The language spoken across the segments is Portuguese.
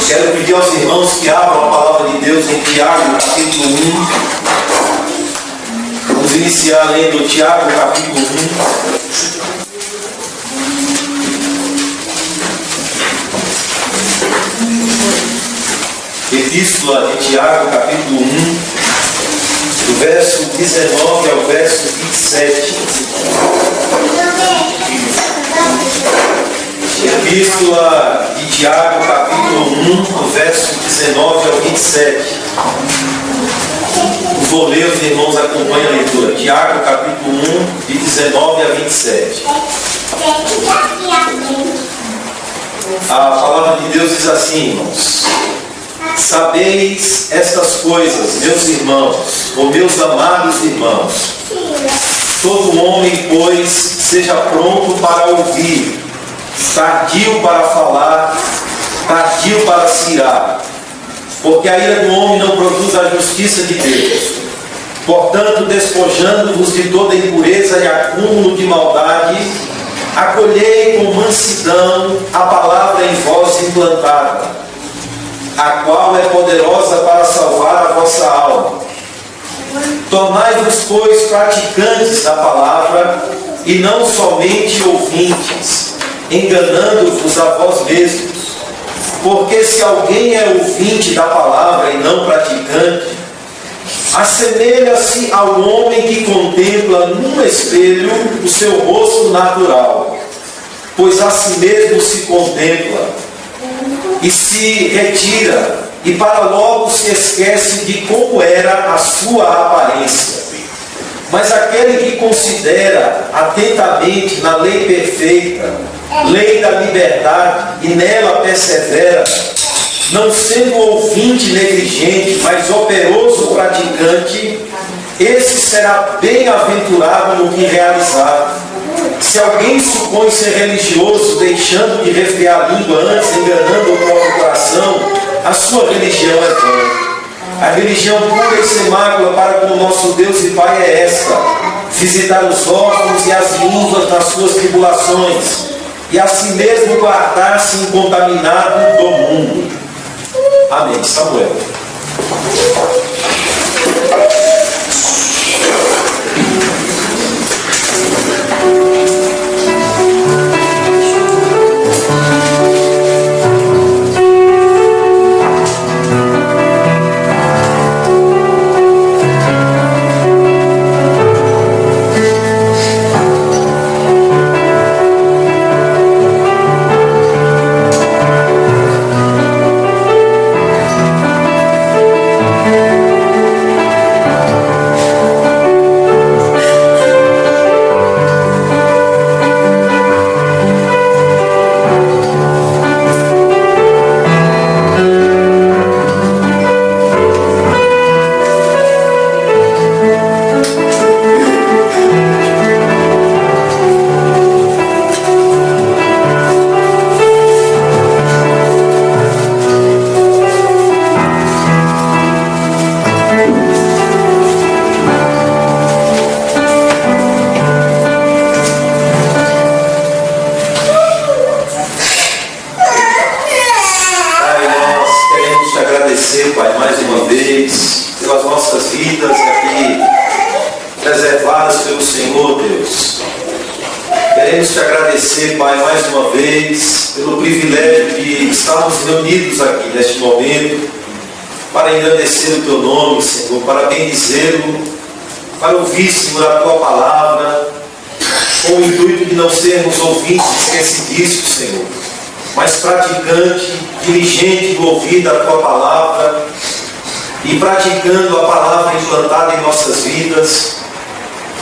Quero pedir aos irmãos que abram a palavra de Deus em Tiago, capítulo 1. Vamos iniciar lendo Tiago, capítulo 1. Epístola de Tiago, capítulo 1, do verso 19 ao verso 27. Epístola de Tiago, capítulo 1, do verso 19 ao 27. Vou ler, os irmãos acompanham a leitura. Tiago, capítulo 1, de 19 a 27. A palavra de Deus diz assim, irmãos: sabeis estas coisas, meus irmãos, ou meus amados irmãos. Todo homem, pois, seja pronto para ouvir, tardio para falar, tardio para se irar, porque a ira do homem não produz a justiça de Deus. Portanto, despojando-vos de toda impureza e acúmulo de maldade, acolhei com mansidão a palavra em vós implantada, a qual é poderosa para salvar a vossa alma. Tornai-vos, pois, praticantes da palavra, e não somente ouvintes, enganando-vos a vós mesmos. Porque se alguém é ouvinte da palavra e não praticante, assemelha-se ao homem que contempla num espelho o seu rosto natural, pois a si mesmo se contempla e se retira, e para logo se esquece de como era a sua aparência. Mas aquele que considera atentamente na lei perfeita, lei da liberdade, e nela persevera, não sendo ouvinte negligente, mas operoso praticante, esse será bem-aventurado no que realizar. Se alguém supõe ser religioso, deixando de refrear a língua antes, enganando o próprio coração, a sua religião é vã. A religião pura e sem mácula para com o nosso Deus e Pai é esta: visitar os órfãos e as viúvas nas suas tribulações, e a si mesmo guardar-se incontaminado do mundo. Amém. Samuel. Pai, mais uma vez, pelas nossas vidas aqui preservadas pelo Senhor, Deus. Queremos te agradecer, Pai, mais uma vez, pelo privilégio de estarmos reunidos aqui neste momento, para engrandecer o Teu nome, Senhor, para bendizê-lo, para ouvir, Senhor, a Tua palavra, com o intuito de não sermos ouvintes esquecidíssimos, Senhor, mas praticante, diligente do ouvir da Tua palavra e praticando a palavra implantada em nossas vidas.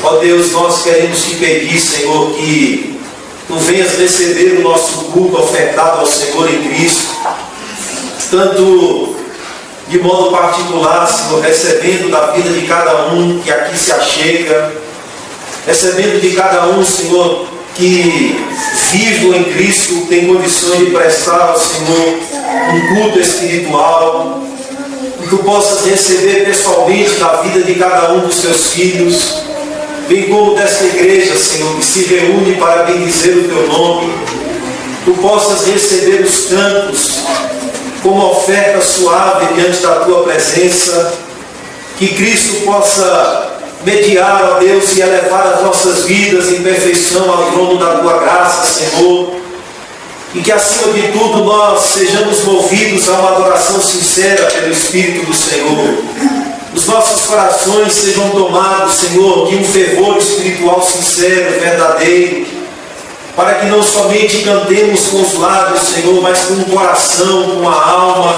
Ó Deus, nós queremos te pedir, Senhor, que Tu venhas receber o nosso culto ofertado ao Senhor em Cristo, tanto de modo particular, Senhor, recebendo da vida de cada um que aqui se achega, recebendo de cada um, Senhor, que vivo em Cristo tem condições de prestar ao Senhor um culto espiritual, que Tu possas receber pessoalmente da vida de cada um dos Teus filhos, bem como desta igreja, Senhor, que se reúne para bendizer o Teu nome. Tu possas receber os cantos como oferta suave diante da tua presença, que Cristo possa mediar, ó Deus, e elevar as nossas vidas em perfeição ao trono da tua graça, Senhor, e que acima de tudo nós sejamos movidos a uma adoração sincera pelo Espírito do Senhor. Os nossos corações sejam tomados, Senhor, de um fervor espiritual sincero, verdadeiro, para que não somente cantemos com os lábios, Senhor, mas com o coração, com a alma,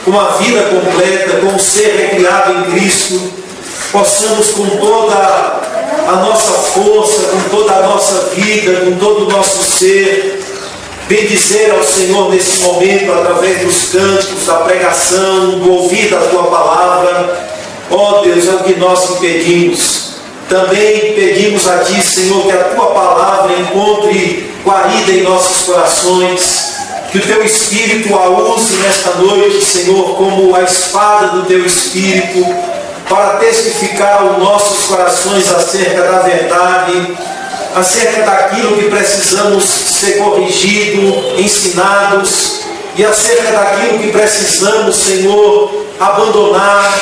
com a vida completa, com o ser recriado em Cristo, possamos com toda a nossa força, com toda a nossa vida, com todo o nosso ser, bendizer ao Senhor nesse momento, através dos cânticos, da pregação, do ouvir da tua palavra. Ó Deus, é o que nós te pedimos. Também pedimos a Ti, Senhor, que a Tua palavra encontre guarida em nossos corações, que o Teu Espírito a use nesta noite, Senhor, como a espada do Teu Espírito, para testificar aos nossos corações acerca da verdade, acerca daquilo que precisamos ser corrigidos, ensinados, e acerca daquilo que precisamos, Senhor, abandonar,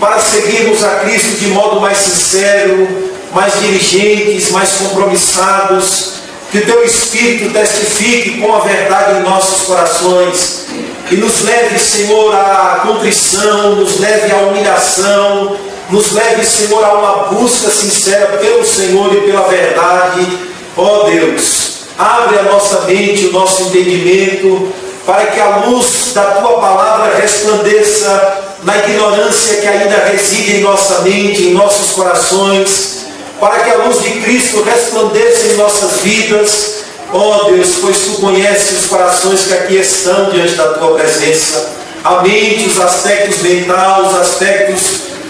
para seguirmos a Cristo de modo mais sincero, mais diligentes, mais compromissados. Que o Teu Espírito testifique com a verdade em nossos corações e nos leve, Senhor, à contrição, nos leve à humilhação, nos leve, Senhor, a uma busca sincera pelo Senhor e pela verdade. Ó Deus, abre a nossa mente, o nosso entendimento, para que a luz da Tua palavra resplandeça na ignorância que ainda reside em nossa mente, em nossos corações, para que a luz de Cristo resplandeça em nossas vidas. Ó Deus, pois Tu conheces os corações que aqui estão diante da Tua presença, a mente, os aspectos mentais, os aspectos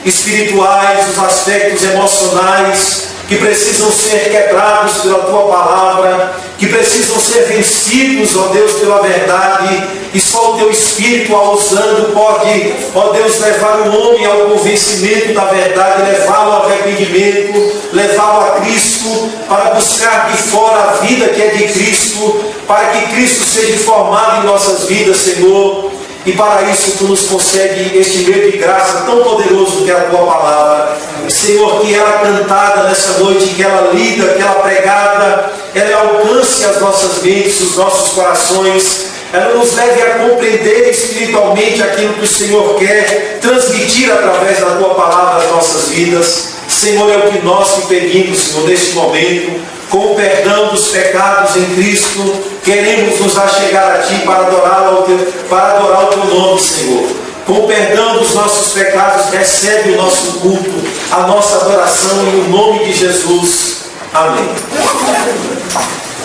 espirituais, os aspectos emocionais, que precisam ser quebrados pela Tua palavra, que precisam ser vencidos, ó Deus, pela verdade, e só o Teu Espírito, ao usando, pode, ó Deus, levar o homem ao convencimento da verdade, levá-lo ao arrependimento, levá-lo a Cristo, para buscar de fora a vida que é de Cristo, para que Cristo seja formado em nossas vidas, Senhor. E para isso Tu nos concede este meio de graça tão poderoso que é a Tua palavra. Senhor, que ela cantada nessa noite, que ela lida, que ela pregada, ela alcance as nossas mentes, os nossos corações, ela nos leve a compreender espiritualmente aquilo que o Senhor quer transmitir através da Tua palavra às nossas vidas. Senhor, é o que nós te pedimos, Senhor, neste momento, com o perdão dos pecados em Cristo, queremos nos achegar a Ti para adorar o Teu nome, Senhor. Com o perdão dos nossos pecados, recebe o nosso culto, a nossa adoração em o nome de Jesus. Amém.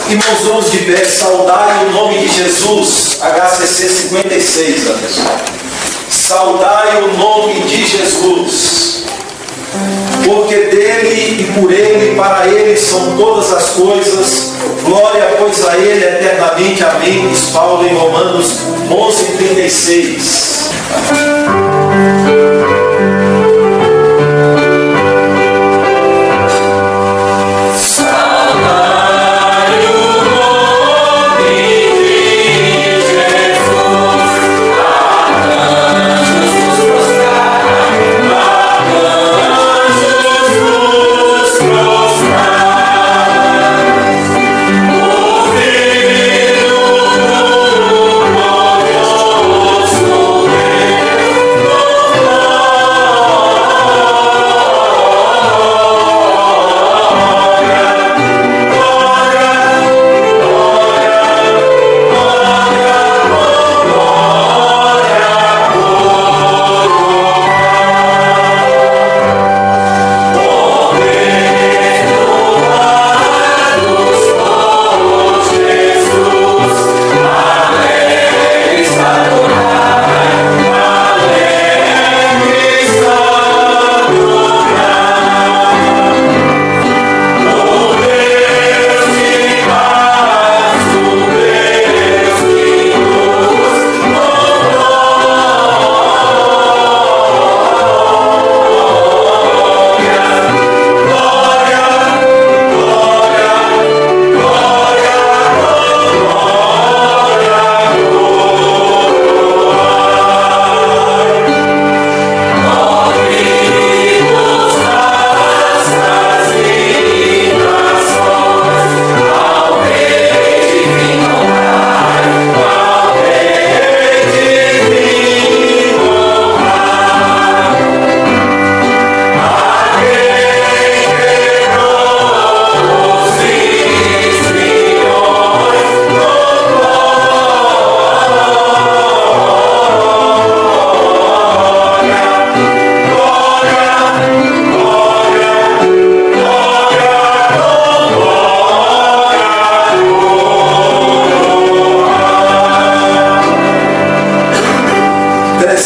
Irmãos, vamos de pé, saudai o nome de Jesus, HCC 56, pessoal. Saudai o nome de Jesus, porque dele e por ele e para ele são todas as coisas, glória pois a ele eternamente, amém, diz Paulo em Romanos 11:36.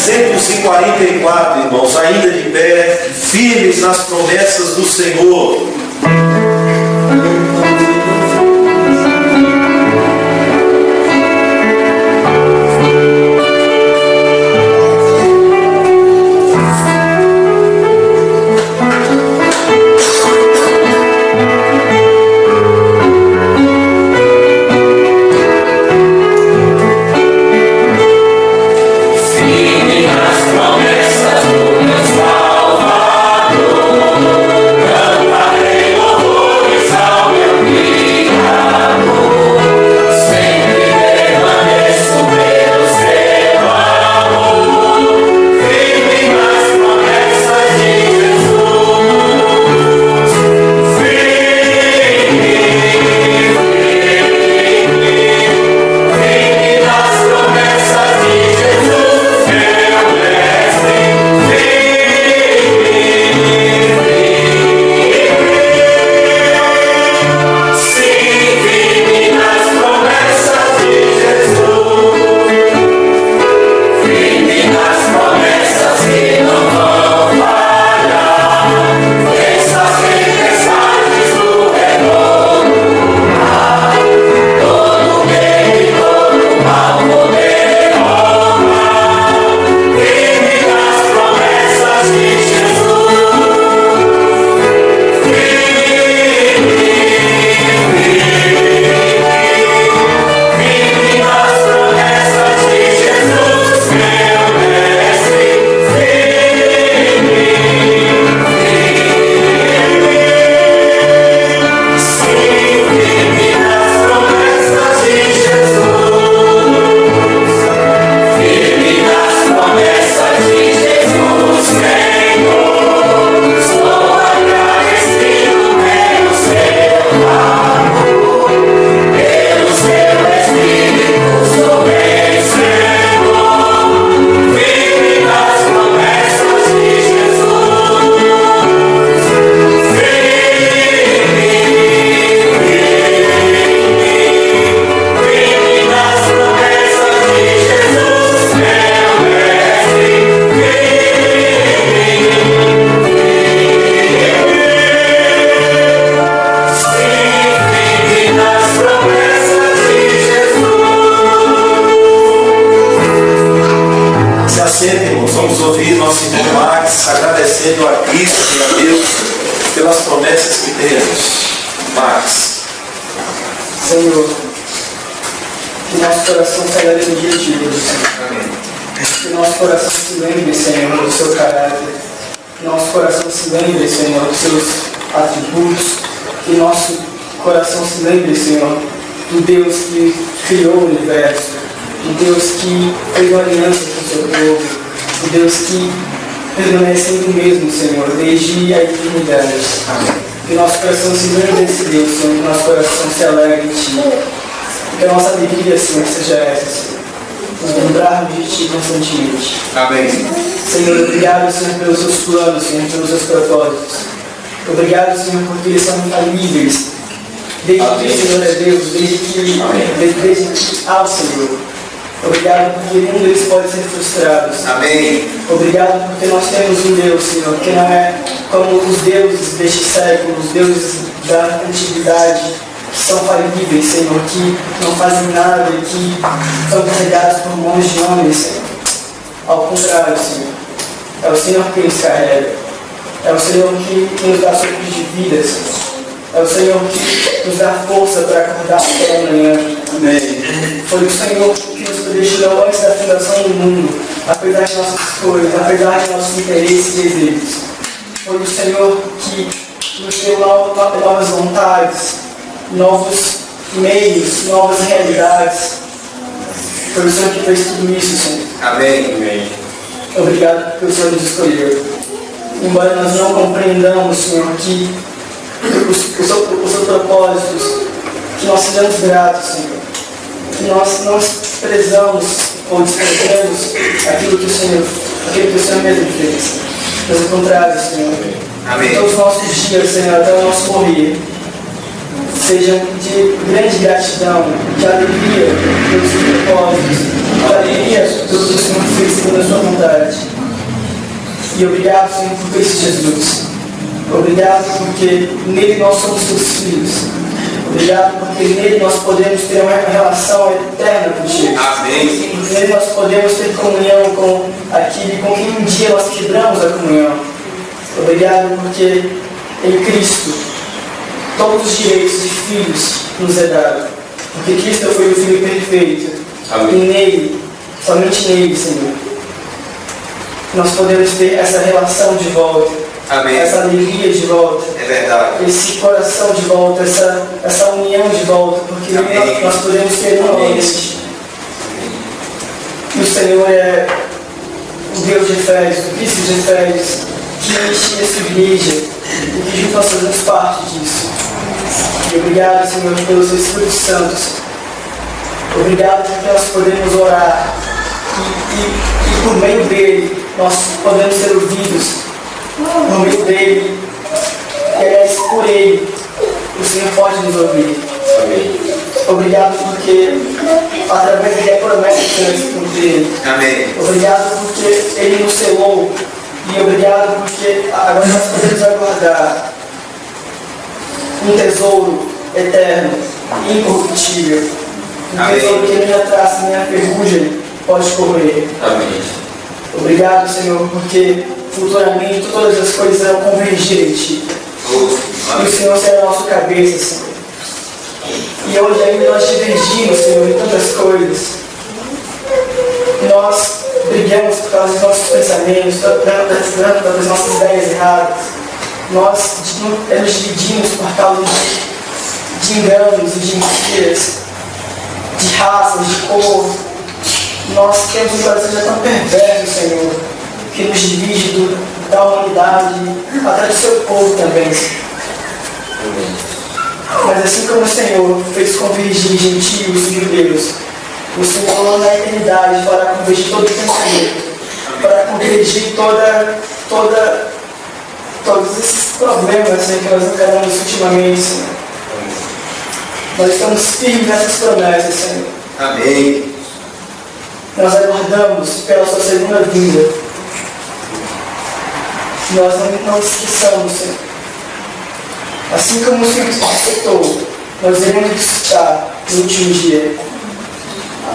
344, irmãos, ainda de pé, firmes nas promessas do Senhor. Agradecendo a Cristo e a Deus pelas promessas que temos. Max. Senhor, que nosso coração se alegre no dia de hoje, Senhor. Que nosso coração se lembre, Senhor, do seu caráter. Que nosso coração se lembre, Senhor, dos seus atributos. Que nosso coração se lembre, Senhor, do Deus que criou o universo. Do Deus que fez uma aliança com o seu povo. Do Deus que permanece o mesmo, Senhor, desde a eternidade. Que nosso coração se lembre desse Deus, Senhor, que nosso coração se alegre em Ti. Que a nossa alegria, Senhor, seja essa, Senhor. Nos lembrarmos de Ti constantemente. Amém. Senhor, obrigado, Senhor, pelos seus planos, Senhor, pelos seus propósitos. Obrigado, Senhor, porque eles são infalíveis. Desde que o Senhor é Deus, desde que há o Senhor. Obrigado porque nenhum deles pode ser frustrado. Amém. Obrigado porque nós temos um Deus, Senhor, que não é como os deuses deste século, os deuses da antiguidade, que são falíveis, Senhor, que não fazem nada e que são carregados por mãos de homens, Senhor. Ao contrário, Senhor, é o Senhor que nos carrega. É o Senhor que nos dá sopros de vida, Senhor. É o Senhor que nos dá força para acordar pela manhã. Amém. Foi o Senhor que nos predestinou antes da fundação do mundo, apesar de nossas escolhas, apesar de nossos interesses e desejos. Foi o Senhor que nos deu novas vontades, novos meios, novas realidades. Foi o Senhor que fez tudo isso, Senhor. Amém. Amém. Obrigado porque o Senhor nos escolheu. Embora nós não compreendamos, Senhor, que os seus propósitos, que nós sejamos gratos, Senhor. Que nós não desprezamos ou desprezamos aquilo que o Senhor mesmo fez. Pelo contrário, Senhor. Amém. Que todos os nossos dias, Senhor, até o nosso morrer, sejam de grande gratidão, de alegria pelos seus propósitos, de alegria pelo que o Senhor fez segundo a sua vontade. E obrigado, Senhor, por Cristo Jesus. Obrigado porque nele nós somos seus filhos. Obrigado porque nele nós podemos ter uma relação eterna contigo. Amém. Nele nós podemos ter comunhão com aquele com quem um dia nós quebramos a comunhão. Obrigado porque em Cristo todos os direitos de filhos nos é dado. Porque Cristo foi o Filho perfeito. Amém. E nele, somente nele, Senhor, nós podemos ter essa relação de volta. Amém. Essa alegria de volta. É verdade. Esse coração de volta, essa união de volta, porque nós podemos ter novamente. E o Senhor é o Deus de Efésios, o Cristo de Efésios, que enche essa igreja e que juntos nós fazemos parte disso. E obrigado, Senhor, pelos seus Espíritos Santos. Obrigado porque nós podemos orar e por meio dele nós podemos ser ouvidos. No meio dele, aliás, por ele, o Senhor pode nos ouvir. Amém. Obrigado porque, através dele, a promessa que nós cumprir. Amém. Obrigado porque ele nos selou. E obrigado porque agora nós podemos aguardar um tesouro eterno, incorruptível. Um tesouro que nem a traça, nem a ferrugem pode correr. Amém. Obrigado, Senhor, porque futuramente todas as coisas vão convergir em Ti. E o Senhor será a nossa cabeça, Senhor. E hoje ainda nós divergimos, Senhor, em tantas coisas. Nós brigamos por causa dos nossos pensamentos, das nossas ideias erradas. Nós nos dividimos por causa de enganos e de mentiras, de raças, de cor. Nós temos um coração já tão perverso, Senhor, que nos divide da humanidade, até do seu povo também. Mas assim como o Senhor fez convergir gentios e judeus, o Senhor na eternidade fará convergir todo o pensamento, para convergir todos esses problemas, Senhor, que nós encaramos ultimamente, Senhor. Nós estamos firmes nessas promessas, Senhor. Amém. Nós aguardamos pela sua segunda vinda. Nós não esqueçamos, Senhor. Assim como o Senhor ressuscitou, nós iremos ressuscitar no último dia.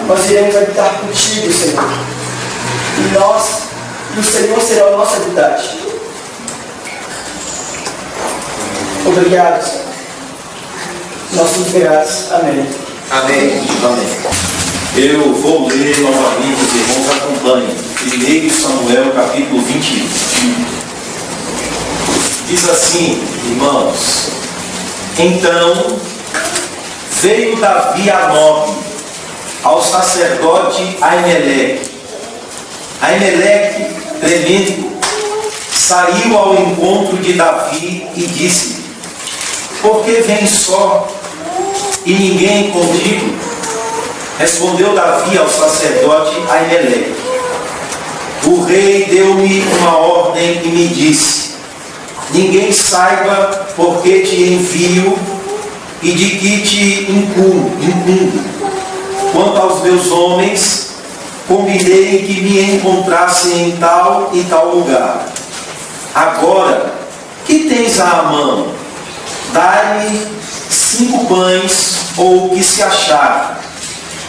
Nós iremos habitar contigo, Senhor. E o Senhor será o nosso habitat. Obrigado, Senhor. Nós somos gratos. Amém. Amém. Amém. Eu vou ler novamente, os irmãos acompanhem. 1 Samuel, capítulo 21. Diz assim, irmãos: Então veio Davi a Nob, ao sacerdote Aimeleque. Aimeleque, tremendo, saiu ao encontro de Davi e disse: Por que vem só e ninguém contigo? Respondeu Davi ao sacerdote Aimeleque: O rei deu-me uma ordem e me disse: Ninguém saiba por que te envio e de que te incumbo. Quanto aos meus homens, combinei que me encontrassem em tal e tal lugar. Agora, que tens à mão? Dai-me 5 pães ou o que se achar.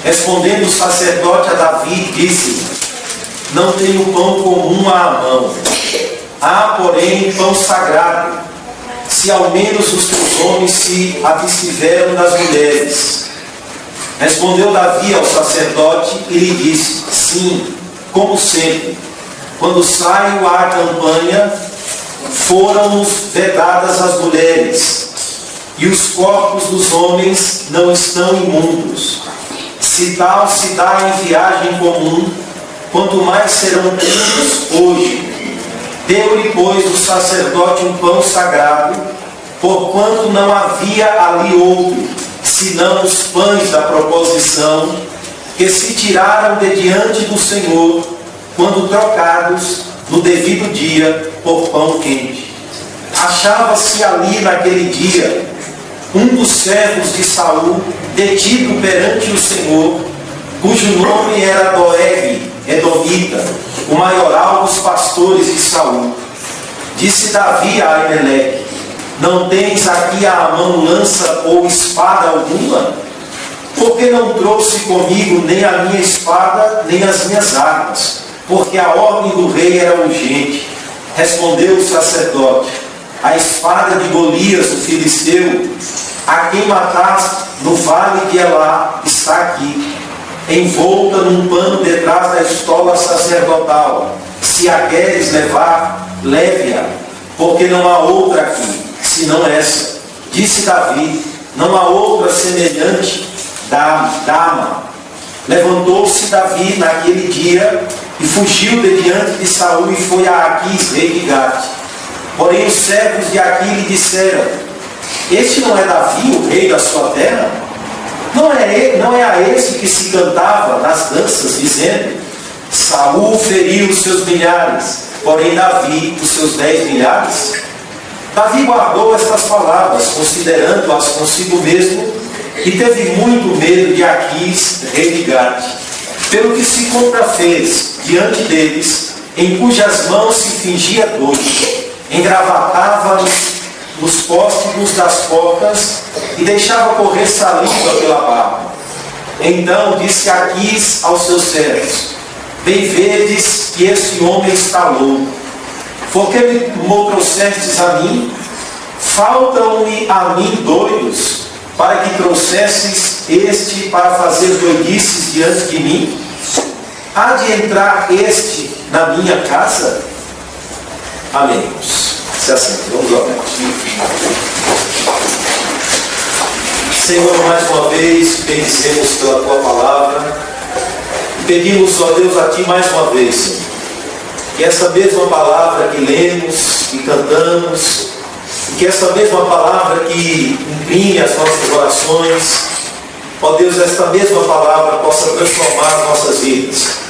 Respondendo o sacerdote a Davi, disse: Não tenho pão comum à mão. Há, porém, pão sagrado, se ao menos os teus homens se abstiveram das mulheres. Respondeu Davi ao sacerdote e lhe disse: Sim, como sempre, quando saio à campanha, foram-nos vedadas as mulheres, e os corpos dos homens não estão imundos. Se tal se dá em viagem comum, quanto mais serão puros hoje. Deu-lhe, pois, o sacerdote um pão sagrado, porquanto não havia ali outro, senão os pães da proposição, que se tiraram de diante do Senhor, quando trocados no devido dia por pão quente. Achava-se ali naquele dia um dos servos de Saul, detido perante o Senhor, cujo nome era Doeg, Edomita, o maioral dos pastores de Saul. Disse Davi a Aimeleque: não tens aqui à mão lança ou espada alguma? Porque não trouxe comigo nem a minha espada, nem as minhas armas? Porque a ordem do rei era urgente. Respondeu o sacerdote: a espada de Golias, o filisteu, a quem mataste no vale de Elá, está aqui, envolta num pano detrás da estola sacerdotal. Se a queres levar, leve-a, porque não há outra aqui, senão essa. Disse Davi: não há outra semelhante, dá-ma. Levantou-se Davi naquele dia e fugiu de diante de Saul e foi a Aquis, rei de Gate. Porém os servos de Aquis lhe disseram: este não é Davi, o rei da sua terra? Não é a esse que se cantava nas danças, dizendo: Saul feriu os seus milhares, porém Davi os seus 10 milhares? Davi guardou estas palavras, considerando-as consigo mesmo, e teve muito medo de Aquis, rei de Gate, pelo que se contrafez diante deles, em cujas mãos se fingia dor, engravatava nos póstigos das portas e deixava correr saliva pela barba. Então disse Aquis aos seus servos: bem vedes que esse homem está louco. Porque me trouxestes a mim? Faltam-me a mim doidos, para que trouxesses este para fazer doidices diante de mim? Há de entrar este na minha casa? Amém. Se assim, vamos orar. Senhor, mais uma vez, bendizemos pela Tua palavra. Pedimos, ó Deus, a Ti mais uma vez, Senhor, que essa mesma palavra que lemos e cantamos, que essa mesma palavra que imprime as nossas orações, ó Deus, esta mesma palavra possa transformar as nossas vidas.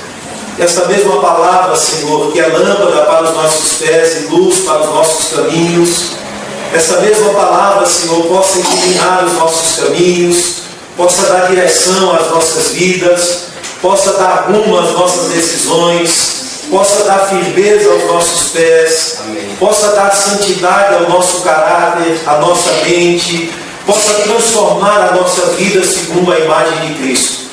Esta mesma palavra, Senhor, que é lâmpada para os nossos pés e luz para os nossos caminhos, essa mesma palavra, Senhor, possa iluminar os nossos caminhos, possa dar direção às nossas vidas, possa dar rumo às nossas decisões, possa dar firmeza aos nossos pés, amém, possa dar santidade ao nosso caráter, à nossa mente, possa transformar a nossa vida segundo a imagem de Cristo.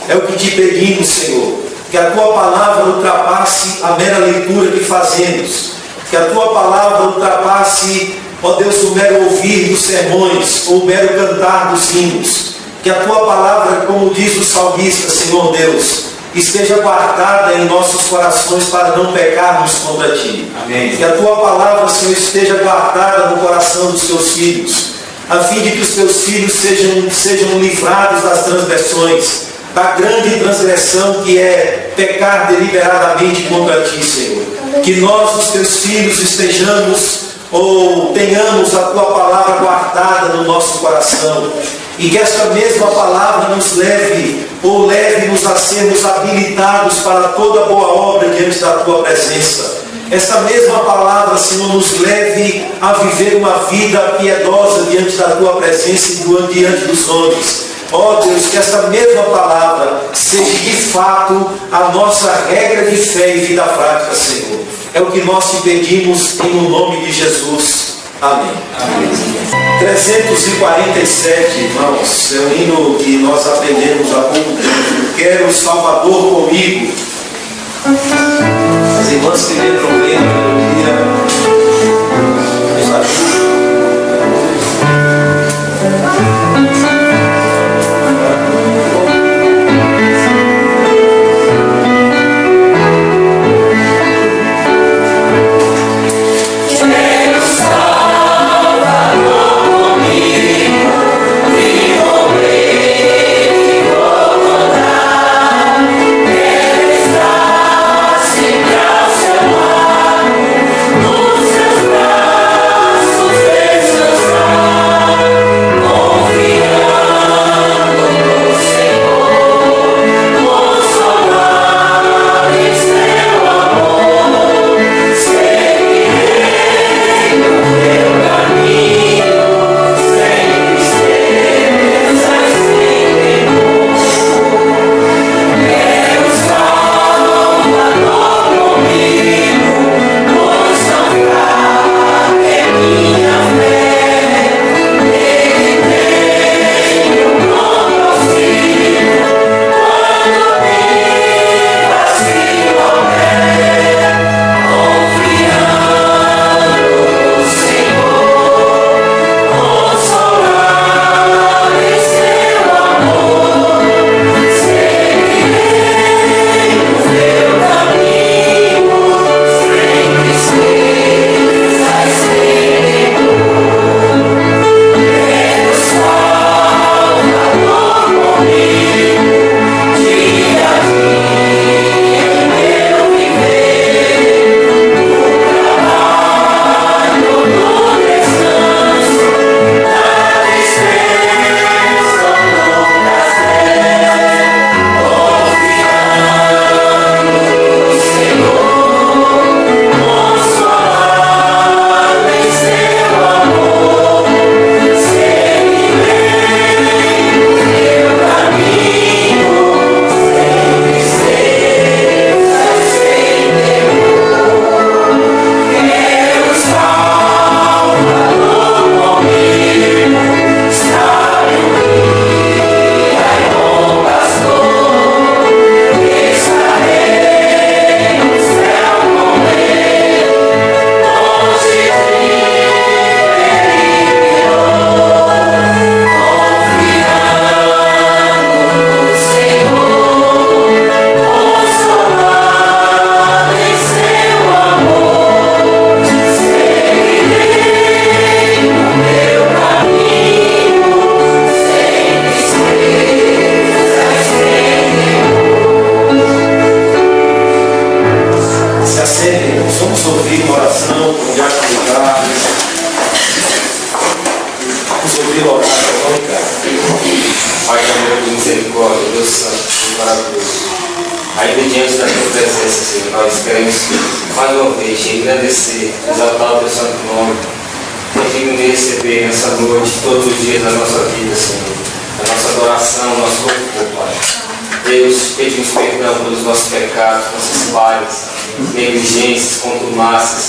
É o que te pedimos, Senhor, que a Tua palavra ultrapasse a mera leitura que fazemos, que a Tua palavra ultrapasse, ó Deus, o mero ouvir dos sermões, ou o mero cantar dos hinos, que a Tua palavra, como diz o salmista, Senhor Deus, esteja guardada em nossos corações para não pecarmos contra Ti. Amém. Que a Tua palavra, Senhor, esteja guardada no coração dos Teus filhos, a fim de que os Teus filhos sejam livrados das transgressões, da grande transgressão que é pecar deliberadamente contra Ti, Senhor. Que nós, os Teus filhos, estejamos ou tenhamos a Tua palavra guardada no nosso coração, e que esta mesma palavra nos leve-nos a sermos habilitados para toda boa obra diante da Tua presença. Esta mesma palavra, Senhor, nos leve a viver uma vida piedosa diante da Tua presença e diante dos homens. Ó Deus, que esta mesma palavra seja de fato a nossa regra de fé e vida prática, Senhor. É o que nós te pedimos em nome de Jesus. Amém. Amém. 347, irmãos, é um hino que nós aprendemos há pouco tempo. Quero o Salvador comigo. As irmãs que lembram bem a melodia, nos ajudam. Sempre ao seu lado. Santo, maravilhoso. Ainda diante da tua presença, Senhor, nós queremos mais uma vez te agradecer, exaltar o teu santo nome, pedindo de receber nessa noite, todos os dias da nossa vida, Senhor, a nossa adoração, o nosso louvor, Pai. Deus, pedimos perdão pelos nossos pecados, nossas falhas, negligências, contumazes,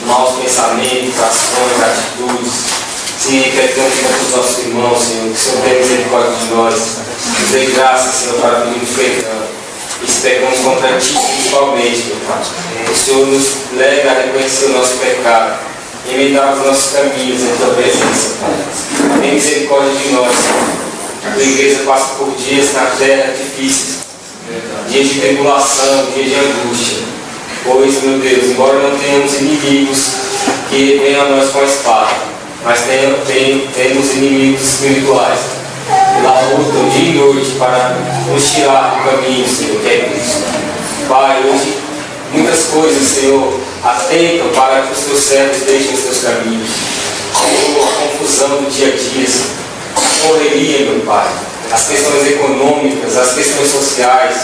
maus pensamentos, ações, atitudes. Sim, perdemos contra os nossos irmãos, Senhor, que o Senhor tenha misericórdia de nós. Nos dê graça, Senhor, para pedirmos perdão. E se pecamos contra Ti, principalmente, meu Pai. O Senhor nos leva a reconhecer o nosso pecado e emendar os nossos caminhos em Tua presença, Pai. Tenha misericórdia de nós, Senhor. A Tua igreja passa por dias na terra difíceis, dias de tribulação, dias de angústia. Pois, meu Deus, embora não tenhamos inimigos que venham a nós com a espada, mas temos inimigos espirituais que lá lutam dia e noite para nos tirar do caminho, Senhor, que é Cristo. Pai, hoje muitas coisas, Senhor, atentam para que os teus servos deixem os teus caminhos. Senhor, a confusão do dia a dia, a correria, meu Pai, as questões econômicas, as questões sociais.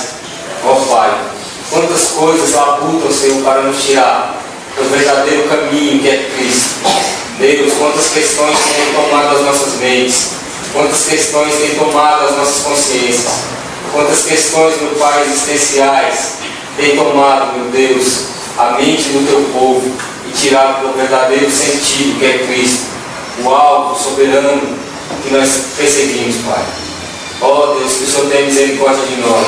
Ó Pai, quantas coisas labutam, Senhor, para nos tirar do verdadeiro caminho que é Cristo. Deus, quantas questões têm tomado as nossas mentes, quantas questões têm tomado as nossas consciências, quantas questões, meu Pai, existenciais têm tomado, meu Deus, a mente do Teu povo e tirado do verdadeiro sentido que é Cristo, o alvo soberano que nós perseguimos, Pai. Ó Deus, que o Senhor tenha misericórdia de nós,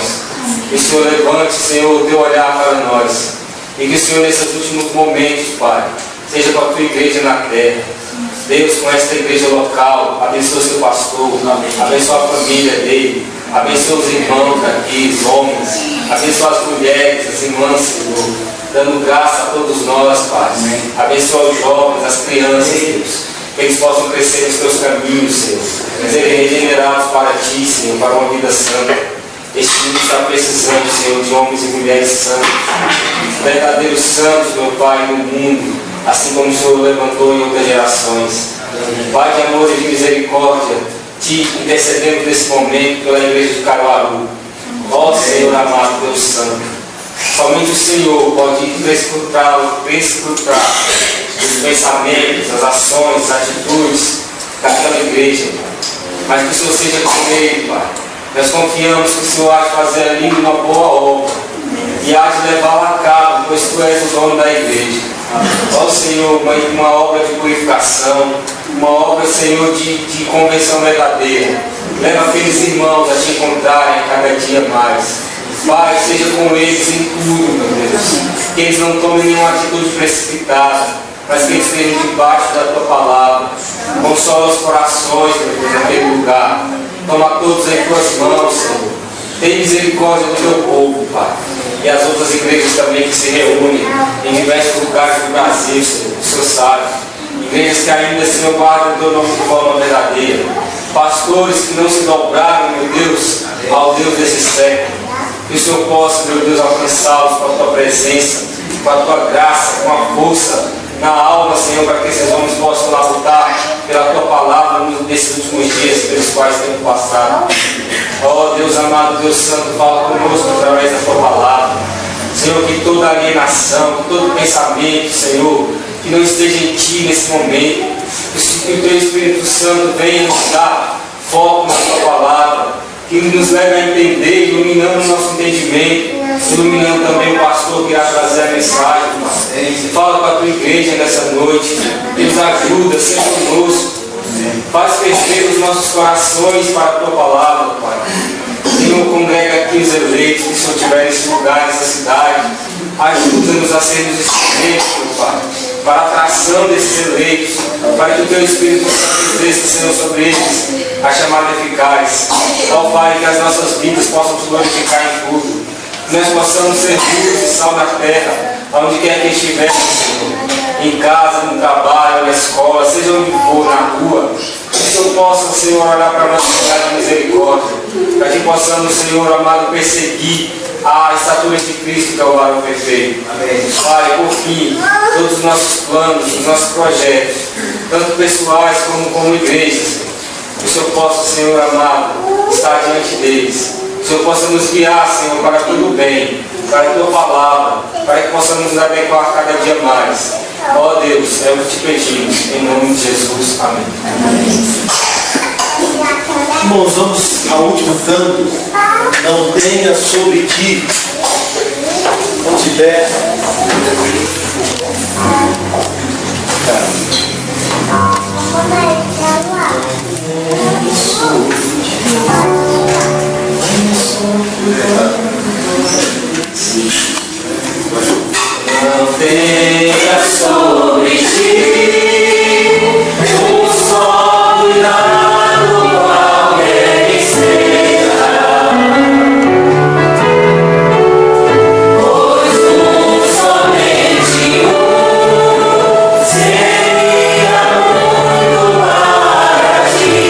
que o Senhor levante, Senhor, o Teu olhar para nós e que o Senhor, nesses últimos momentos, Pai, seja com a Tua igreja na terra. Deus, com esta igreja local, abençoa o seu pastor, abençoa a família dele, abençoa os irmãos aqui, os homens, abençoa as mulheres, as irmãs, Senhor, dando graça a todos nós, Pai. Abençoa os jovens, as crianças, Deus, que eles possam crescer nos Teus caminhos, Senhor, serem regenerados para Ti, Senhor, para uma vida santa. Este mundo está precisando, Senhor, de homens e mulheres santos, verdadeiros santos, meu Pai, no mundo, assim como o Senhor levantou em outras gerações. Pai de amor e de misericórdia, Te intercedemos nesse momento pela igreja de Caruaru. Ó Senhor amado, Deus Santo, somente o Senhor pode prescrutar os pensamentos, as ações, as atitudes daquela igreja, mas que o Senhor seja com ele, Pai. Nós confiamos que o Senhor há de fazer ali uma boa obra e há de levá-la a cabo, pois Tu és o dono da igreja. Ó Senhor, uma obra de purificação, uma obra, Senhor, de convenção verdadeira. Leva aqueles irmãos a Te encontrarem cada dia mais. Pai, seja com eles em tudo, meu Deus. Que eles não tomem nenhuma atitude precipitada, mas que eles estejam debaixo da Tua palavra. Consola os corações, meu Deus, naquele lugar. Toma todos em Tuas mãos, Senhor. Tem misericórdia do Teu povo, Pai. E as outras igrejas também que se reúnem em diversos lugares do Brasil, Senhor, o Senhor sabe. Igrejas que ainda, Senhor, guardam o Teu nome de forma verdadeira. Pastores que não se dobraram, meu Deus, ao Deus desse século. Que o Senhor possa, meu Deus, alcançá-los com a Tua presença, com a Tua graça, com a força na alma, Senhor, para que esses homens possam lá lutar pela Tua palavra nesses últimos dias pelos quais temos passado. Ó Deus amado, Deus Santo, fala conosco através da Tua palavra. Senhor, que toda alienação, que todo pensamento, Senhor, que não esteja em Ti nesse momento, que o Teu Espírito Santo venha nos dar foco na Tua palavra, que nos leve a entender, iluminando o nosso entendimento, iluminando também o pastor que irá trazer a mensagem, Pai. Fala com a Tua igreja nessa noite, nos ajuda, seja conosco. Faz ferver os nossos corações para a Tua palavra, Pai. Senhor, congrega aqui os eleitos que o Senhor tiver nesse lugar, nessa cidade. Ajuda-nos a sermos instrumentos, meu Pai, para a atração desses eleitos, para que o Teu Espírito Santo exerça, Senhor, sobre eles a chamada eficaz. Ó Pai, que as nossas vidas possam Te glorificar em tudo. Que nós possamos ser luz e sal na terra, onde quer que estivermos, Senhor. Em casa, no trabalho, na escola, seja onde for, na rua. Que o Senhor possa, Senhor, olhar para a nossa cidade de misericórdia. Para que possamos, Senhor amado, perseguir a estatura de Cristo, que é o varão perfeito. Amém. Pai, por fim, todos os nossos planos, os nossos projetos, tanto pessoais como igrejas, que o Senhor possa, Senhor amado, estar diante deles. O Senhor possa nos guiar, Senhor, para tudo bem, para a Tua palavra, para que possamos nos adequar cada dia mais. Ó Deus, é o que te pedimos, em nome de Jesus. Amém. Irmãos, vamos ao último canto. Não tenha sobre ti. Vamos de pé. Não tenha sobre ti um só cuidado, qualquer que seja, pois somente seria muito para ti.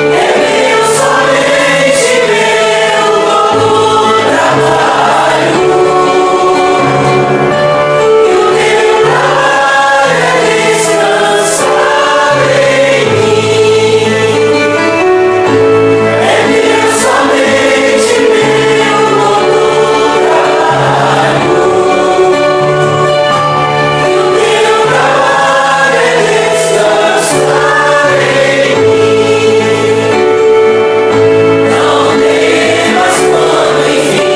É meu, somente meu, todo trabalho. E o teu trabalho é descansar em mim. É meu, somente meu, todo trabalho. E o teu trabalho é descansar em mim. Não temas quando enfim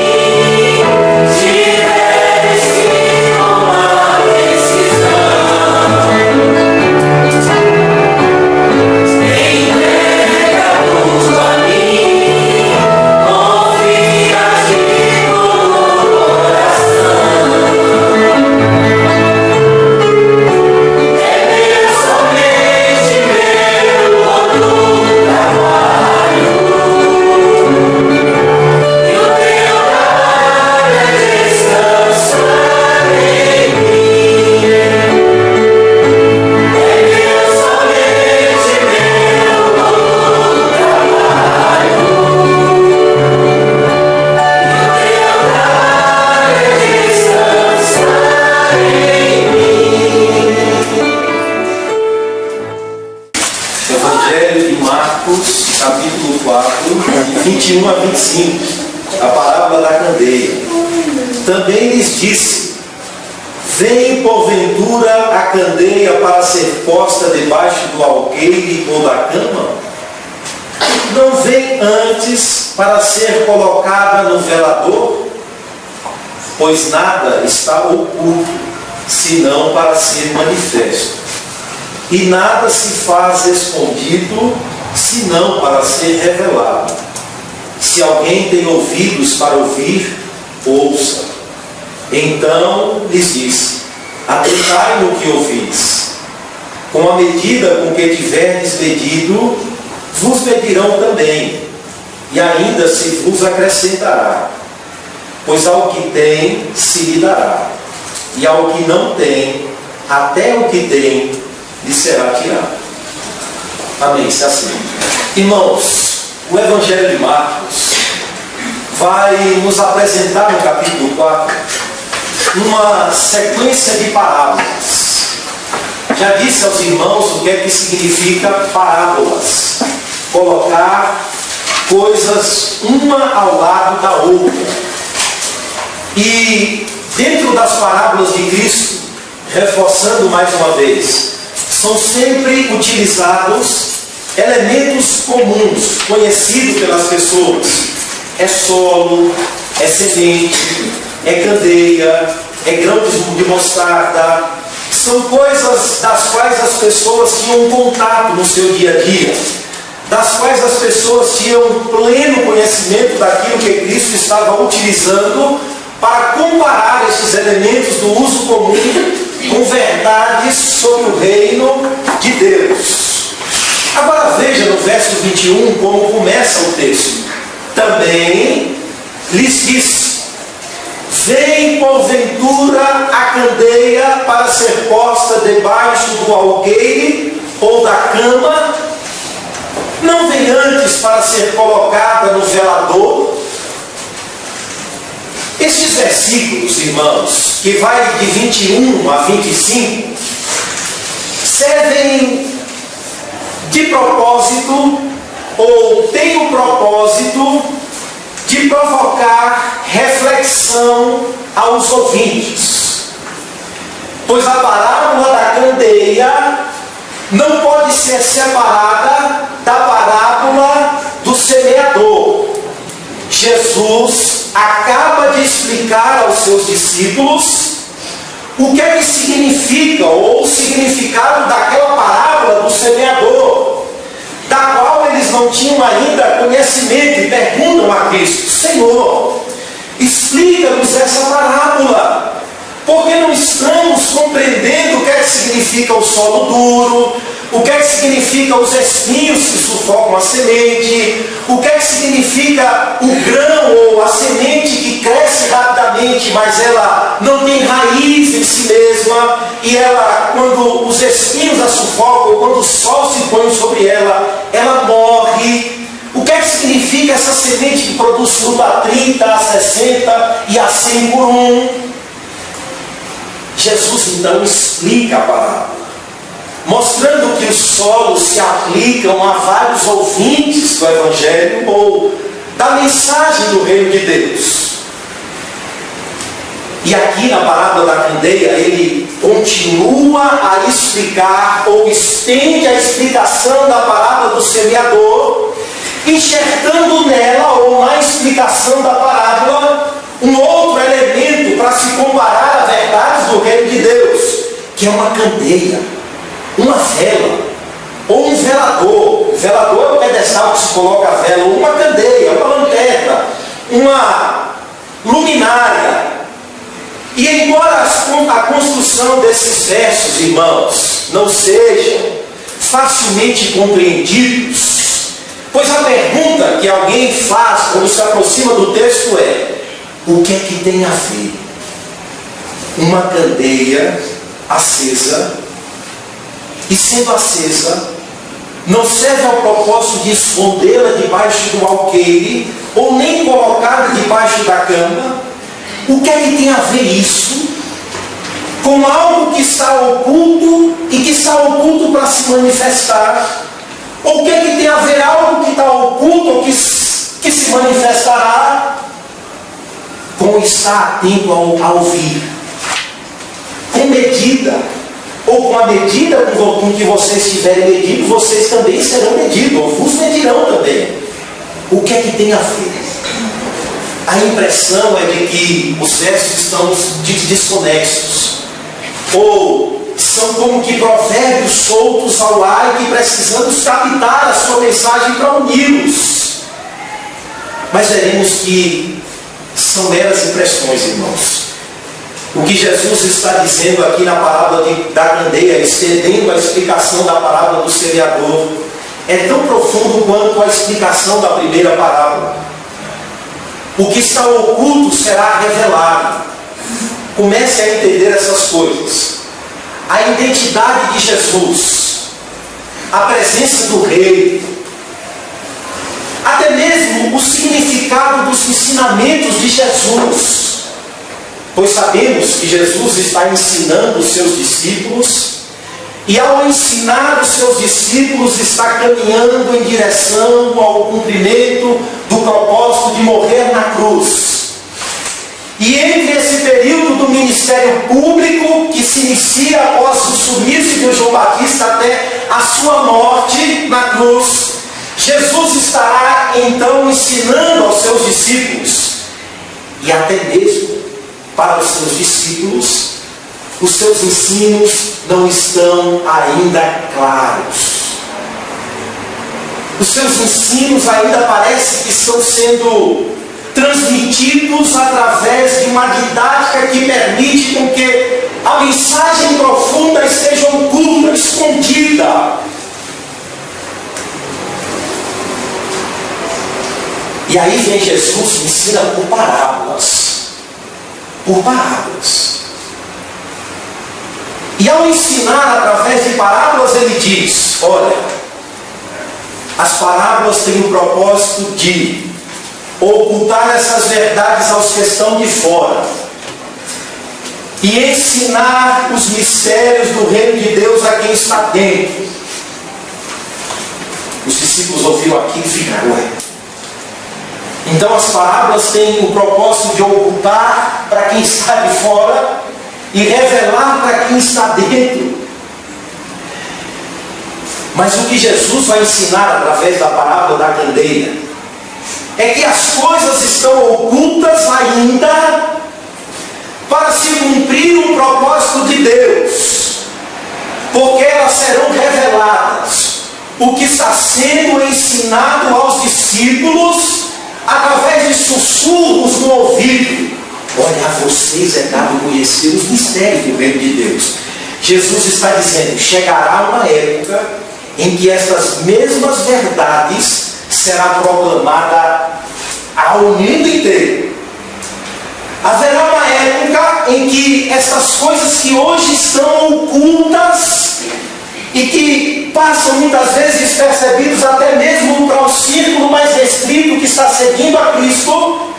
tiveres que tomar decisão. Entrega tudo a mim, confia de todo coração. É meu, somente meu, todo trabalho. E o teu trabalho é descansar em mim. É meu, somente meu, todo trabalho. E o teu trabalho é descansar em mim. Evangelho de Marcos, capítulo 4, de 21 a 25, a parábola da candeia. Também lhes disse: vem porventura a candeia para ser posta debaixo do alqueire ou da cama? Não vem antes para ser colocada no velador? Pois nada está oculto, senão para ser manifesto. E nada se faz escondido, senão para ser revelado. Se alguém tem ouvidos para ouvir, ouça. Então lhes disse: atentai no que ouvis. Com a medida com que tiverdes medido, vos medirão também, e ainda se vos acrescentará. Pois ao que tem, se lhe dará, e ao que não tem, até o que tem, lhe será tirado. Amém. Se assim. Irmãos, o Evangelho de Marcos vai nos apresentar no capítulo 4 uma sequência de parábolas. Já disse aos irmãos o que é que significa parábolas: colocar coisas uma ao lado da outra. E dentro das parábolas de Cristo, reforçando mais uma vez, são sempre utilizados elementos comuns, conhecidos pelas pessoas. É solo, é semente, é candeia, é grão de mostarda. São coisas das quais as pessoas tinham contato no seu dia a dia, das quais as pessoas tinham pleno conhecimento daquilo que Cristo estava utilizando para comparar esses elementos do uso comum com verdades sobre o reino de Deus. Agora veja no verso 21 como começa o texto. Também lhes disse: vem porventura a candeia para ser posta debaixo do alqueire ou da cama? Não vem antes para ser colocada no velador? Estes versículos, irmãos, que vai de 21 a 25, servem de propósito ou tem o propósito de provocar reflexão aos ouvintes. Pois a parábola da candeia não pode ser separada da parábola do semeador. Jesus acaba de explicar aos seus discípulos o que é que significa, ou o significado daquela parábola do semeador, da qual eles não tinham ainda conhecimento, e perguntam a Cristo: Senhor, explica-nos essa parábola, porque não estamos compreendendo o que é que significa o solo duro, o que é que significa os espinhos que sufocam a semente, o que é que significa o grão ou a semente que cresce rapidamente, mas ela não tem raiz em si mesma, e ela, quando os espinhos a sufocam, quando o sol se põe sobre ela, ela morre. O que é que significa essa semente que produz fruto a 30, a 60 e a 100 por um? Jesus então explica a parábola, mostrando que os solos se aplicam a vários ouvintes do Evangelho ou da mensagem do Reino de Deus. E aqui na parábola da candeia, ele continua a explicar, ou estende a explicação da parábola do semeador, enxertando nela, ou na explicação da parábola, um outro elemento para se comparar a verdades do Reino de Deus, que é uma candeia, uma vela, ou um velador. Velador é o pedestal que se coloca a vela, ou uma candeia, uma lanterna, uma luminária. E embora a construção desses versos, irmãos, não sejam facilmente compreendidos, pois a pergunta que alguém faz quando se aproxima do texto é: o que é que tem a ver uma candeia acesa, e sendo acesa, não serve ao propósito de escondê-la debaixo do alqueire, ou nem colocá-la debaixo da cama? O que é que tem a ver isso com algo que está oculto e que está oculto para se manifestar? Ou o que é que tem a ver algo que está oculto ou que se manifestará com estar atento a ouvir? Com medida, ou com a medida com que vocês tiverem medido, vocês também serão medidos, ou vos medirão também. O que é que tem a ver? A impressão é de que os versos estão desconexos, ou são como que provérbios soltos ao ar e que precisamos captar a sua mensagem para uni-los. Mas veremos que são meras impressões, irmãos. O que Jesus está dizendo aqui na parábola da candeia, estendendo a explicação da parábola do semeador, é tão profundo quanto a explicação da primeira parábola. O que está oculto será revelado. Comece a entender essas coisas. A identidade de Jesus, a presença do Rei, até mesmo o significado dos ensinamentos de Jesus. Pois sabemos que Jesus está ensinando os seus discípulos, e ao ensinar os seus discípulos está caminhando em direção ao cumprimento do propósito de morrer na cruz. E entre esse período do ministério público, que se inicia após o sumiço de João Batista até a sua morte na cruz, Jesus estará então ensinando aos seus discípulos, e até mesmo para os seus discípulos, os seus ensinos não estão ainda claros. Os seus ensinos ainda parece que estão sendo transmitidos através de uma didática que permite com que a mensagem profunda esteja oculta, escondida. E aí vem Jesus e ensina por parábolas. Por parábolas. E ao ensinar através de parábolas, ele diz: olha, as parábolas têm o propósito de ocultar essas verdades aos que estão de fora e ensinar os mistérios do reino de Deus a quem está dentro. Os discípulos ouviram aquilo e ficaram, ué. Então as parábolas têm o propósito de ocultar para quem está de fora e revelar para quem está dentro. Mas o que Jesus vai ensinar através da parábola da candeia é que as coisas estão ocultas ainda para se cumprir o propósito de Deus, porque elas serão reveladas. O que está sendo ensinado aos discípulos através de sussurros no ouvido. Olha, a vocês é dado conhecer os mistérios do reino de Deus. Jesus está dizendo, chegará uma época em que essas mesmas verdades será proclamada ao mundo inteiro. Haverá uma época em que essas coisas que hoje estão ocultas e que passam muitas vezes despercebidos até mesmo para o círculo mais restrito que está seguindo a Cristo,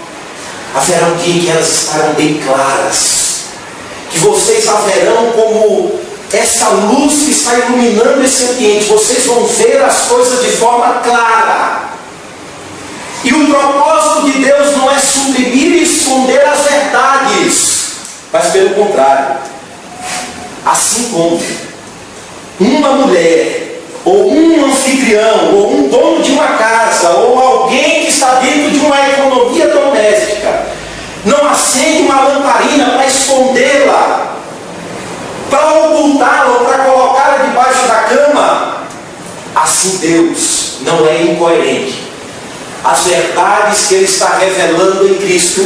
haverá um dia em que elas estarão bem claras, que vocês haverão como essa luz que está iluminando esse ambiente, vocês vão ver as coisas de forma clara. E o propósito de Deus não é suprimir e esconder as verdades, mas pelo contrário, assim como uma mulher, ou um anfitrião, ou um dono de uma casa, ou alguém que está dentro de uma economia doméstica, não acende uma lamparina para escondê-la, para ocultá-la ou para colocá-la debaixo da cama. Assim Deus não é incoerente. As verdades que Ele está revelando em Cristo,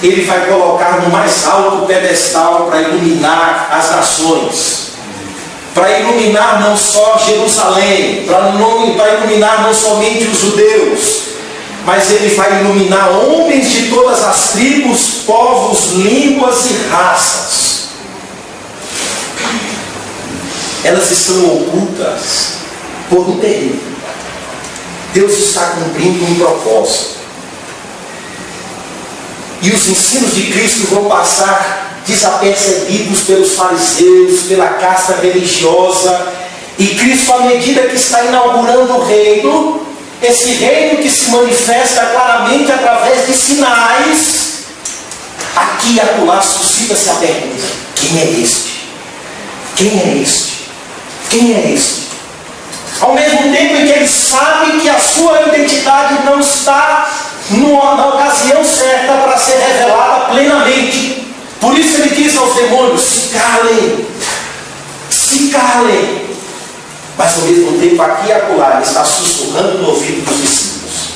Ele vai colocar no mais alto pedestal para iluminar as nações, para iluminar não só Jerusalém, para iluminar não somente os judeus, mas Ele vai iluminar homens de todas as tribos, povos, línguas e raças. Elas estão ocultas por um período. Deus está cumprindo um propósito. E os ensinos de Cristo vão passar desapercebidos pelos fariseus, pela casta religiosa. E Cristo, à medida que está inaugurando o reino, esse reino que se manifesta claramente através de sinais, aqui e acolá suscita-se a pergunta: quem é este? Quem é este? Quem é este? Ao mesmo tempo em que ele sabe que a sua identidade não está na ocasião certa para ser revelada plenamente. Por isso ele diz aos demônios: se calem, se calem. Mas ao mesmo tempo aqui e acolá ele está sussurrando no ouvido dos discípulos.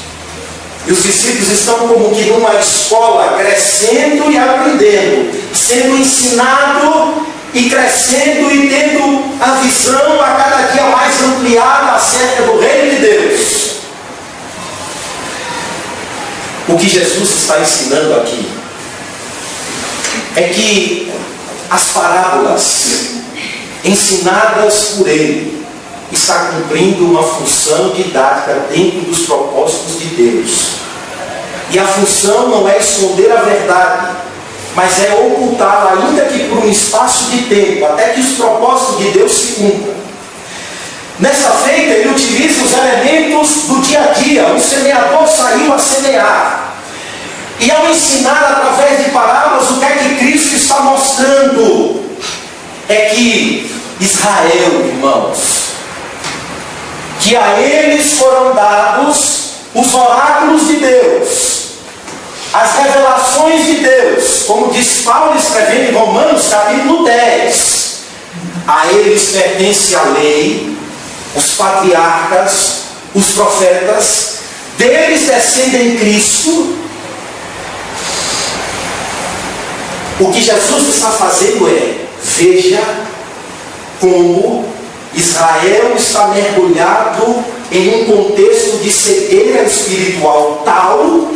E os discípulos estão como que numa escola, crescendo e aprendendo, sendo ensinado e crescendo e tendo a visão a cada dia mais ampliada acerca do reino de Deus. O que Jesus está ensinando aqui é que as parábolas ensinadas por Ele está cumprindo uma função didática dentro dos propósitos de Deus. E a função não é esconder a verdade, mas é ocultá-la, ainda que por um espaço de tempo, até que os propósitos de Deus se cumpram. Nessa feita, ele utiliza os elementos do dia a dia. Um semeador saiu a semear. E ao ensinar através de parábolas, o que é que Cristo está mostrando? É que Israel, irmãos, que a eles foram dados os oráculos de Deus, as revelações de Deus, como diz Paulo escrevendo em Romanos capítulo 10. A eles pertence a lei, os patriarcas, os profetas, deles descendem Cristo. O que Jesus está fazendo é: veja como Israel está mergulhado em um contexto de cegueira espiritual tal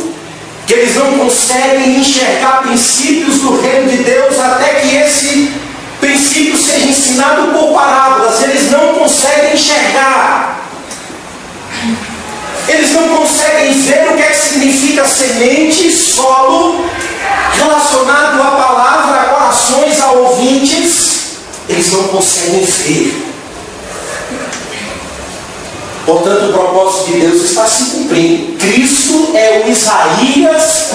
que eles não conseguem enxergar princípios do reino de Deus até que esse princípio seja ensinado por parábolas. Eles não conseguem enxergar. Eles não conseguem ver o que é que significa semente, solo, relacionado à palavra, a corações, a ouvintes. Eles não conseguem ver. Portanto, o propósito de Deus está se cumprindo. Cristo é o Isaías,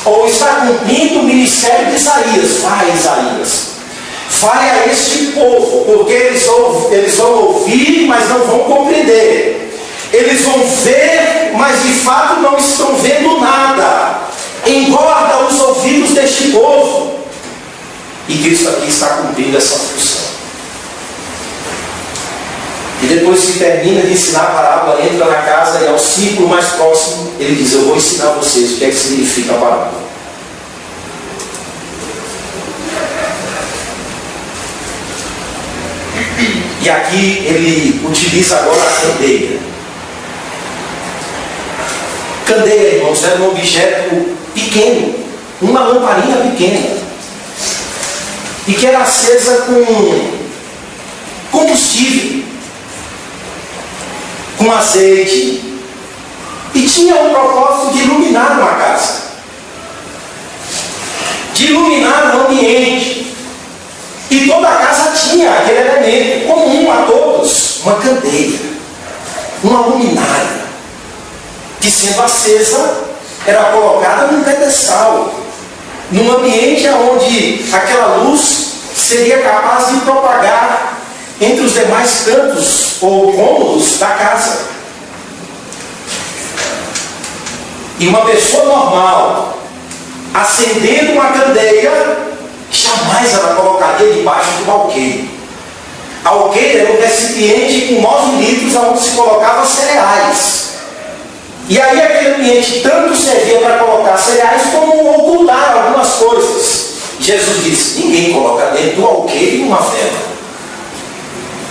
ou está cumprindo o ministério de Isaías. Vai, Isaías, vai a este povo, porque eles vão ouvir, mas não vão compreender. Eles vão ver, mas de fato não estão vendo nada. Engorda os ouvidos deste povo. E Cristo aqui está cumprindo essa função. E depois que termina de ensinar a parábola, entra na casa e ao círculo mais próximo, ele diz: eu vou ensinar vocês o que é que significa a parábola. E aqui ele utiliza agora a candeia. Candeia, irmãos, era um objeto pequeno, uma lamparina pequena, e que era acesa com combustível, com azeite, e tinha o propósito de iluminar uma casa, de iluminar o ambiente. E toda a casa tinha aquele elemento comum a todos, uma candeia, uma luminária, que sendo acesa, era colocada num pedestal, num ambiente onde aquela luz seria capaz de propagar entre os demais cantos ou cômodos da casa. E uma pessoa normal, acendendo uma candeia, jamais ela colocaria debaixo do alqueire. Alqueire era um recipiente com 9 litros onde se colocava cereais. E aí aquele ambiente tanto servia para colocar cereais como ocultar algumas coisas. Jesus disse: ninguém coloca dentro do alqueire uma vela.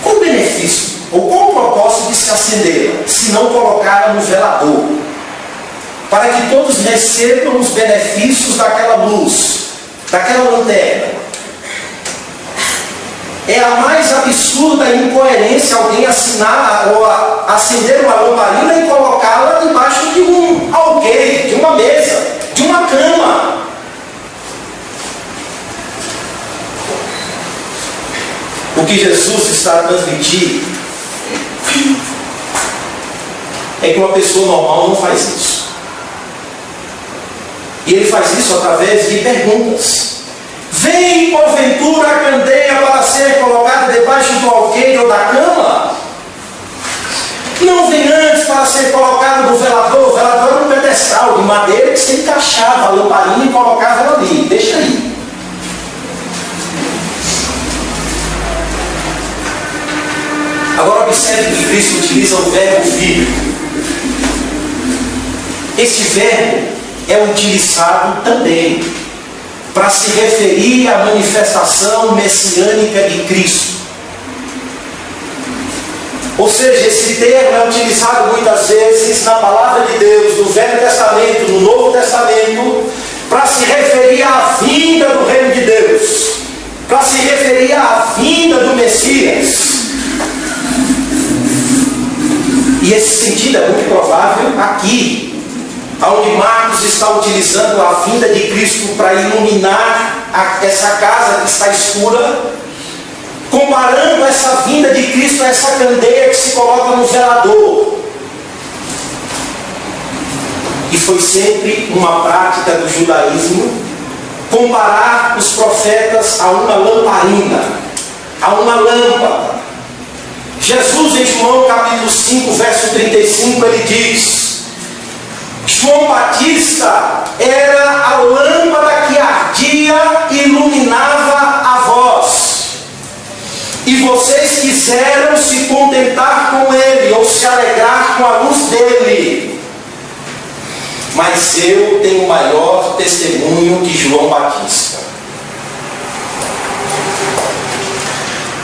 Qual o benefício? Ou qual o propósito de se acender, se não colocar no velador? Para que todos recebam os benefícios daquela luz, daquela lanterna. É a mais absurda incoerência alguém assinar ou acender uma lamparina e colocá-la debaixo de um alqueire, de uma mesa, de uma cama. O que Jesus está a transmitir é que uma pessoa normal não faz isso. E ele faz isso através de perguntas. Vem porventura a candeia para ser colocada debaixo do alqueire ou da cama? Não vem antes para ser colocada no velador. O velador era um pedestal de madeira que se encaixava a lamparina e colocava ela ali. Deixa aí. Agora observe que Cristo utiliza o verbo vir. Este verbo é utilizado também para se referir à manifestação messiânica de Cristo. Ou seja, esse termo é utilizado muitas vezes na palavra de Deus, no Velho Testamento, no Novo Testamento, para se referir à vinda do reino de Deus, para se referir à vinda do Messias. E esse sentido é muito provável aqui, onde Marcos está utilizando a vinda de Cristo para iluminar essa casa que está escura, comparando essa vinda de Cristo a essa candeia que se coloca no velador. E foi sempre uma prática do judaísmo comparar os profetas a uma lamparina, a uma lâmpada. Jesus, em João capítulo 5, verso 35, ele diz: João Batista era a lâmpada que ardia e iluminava a vós. E vocês quiseram se contentar com ele, ou se alegrar com a luz dele. Mas eu tenho maior testemunho que João Batista.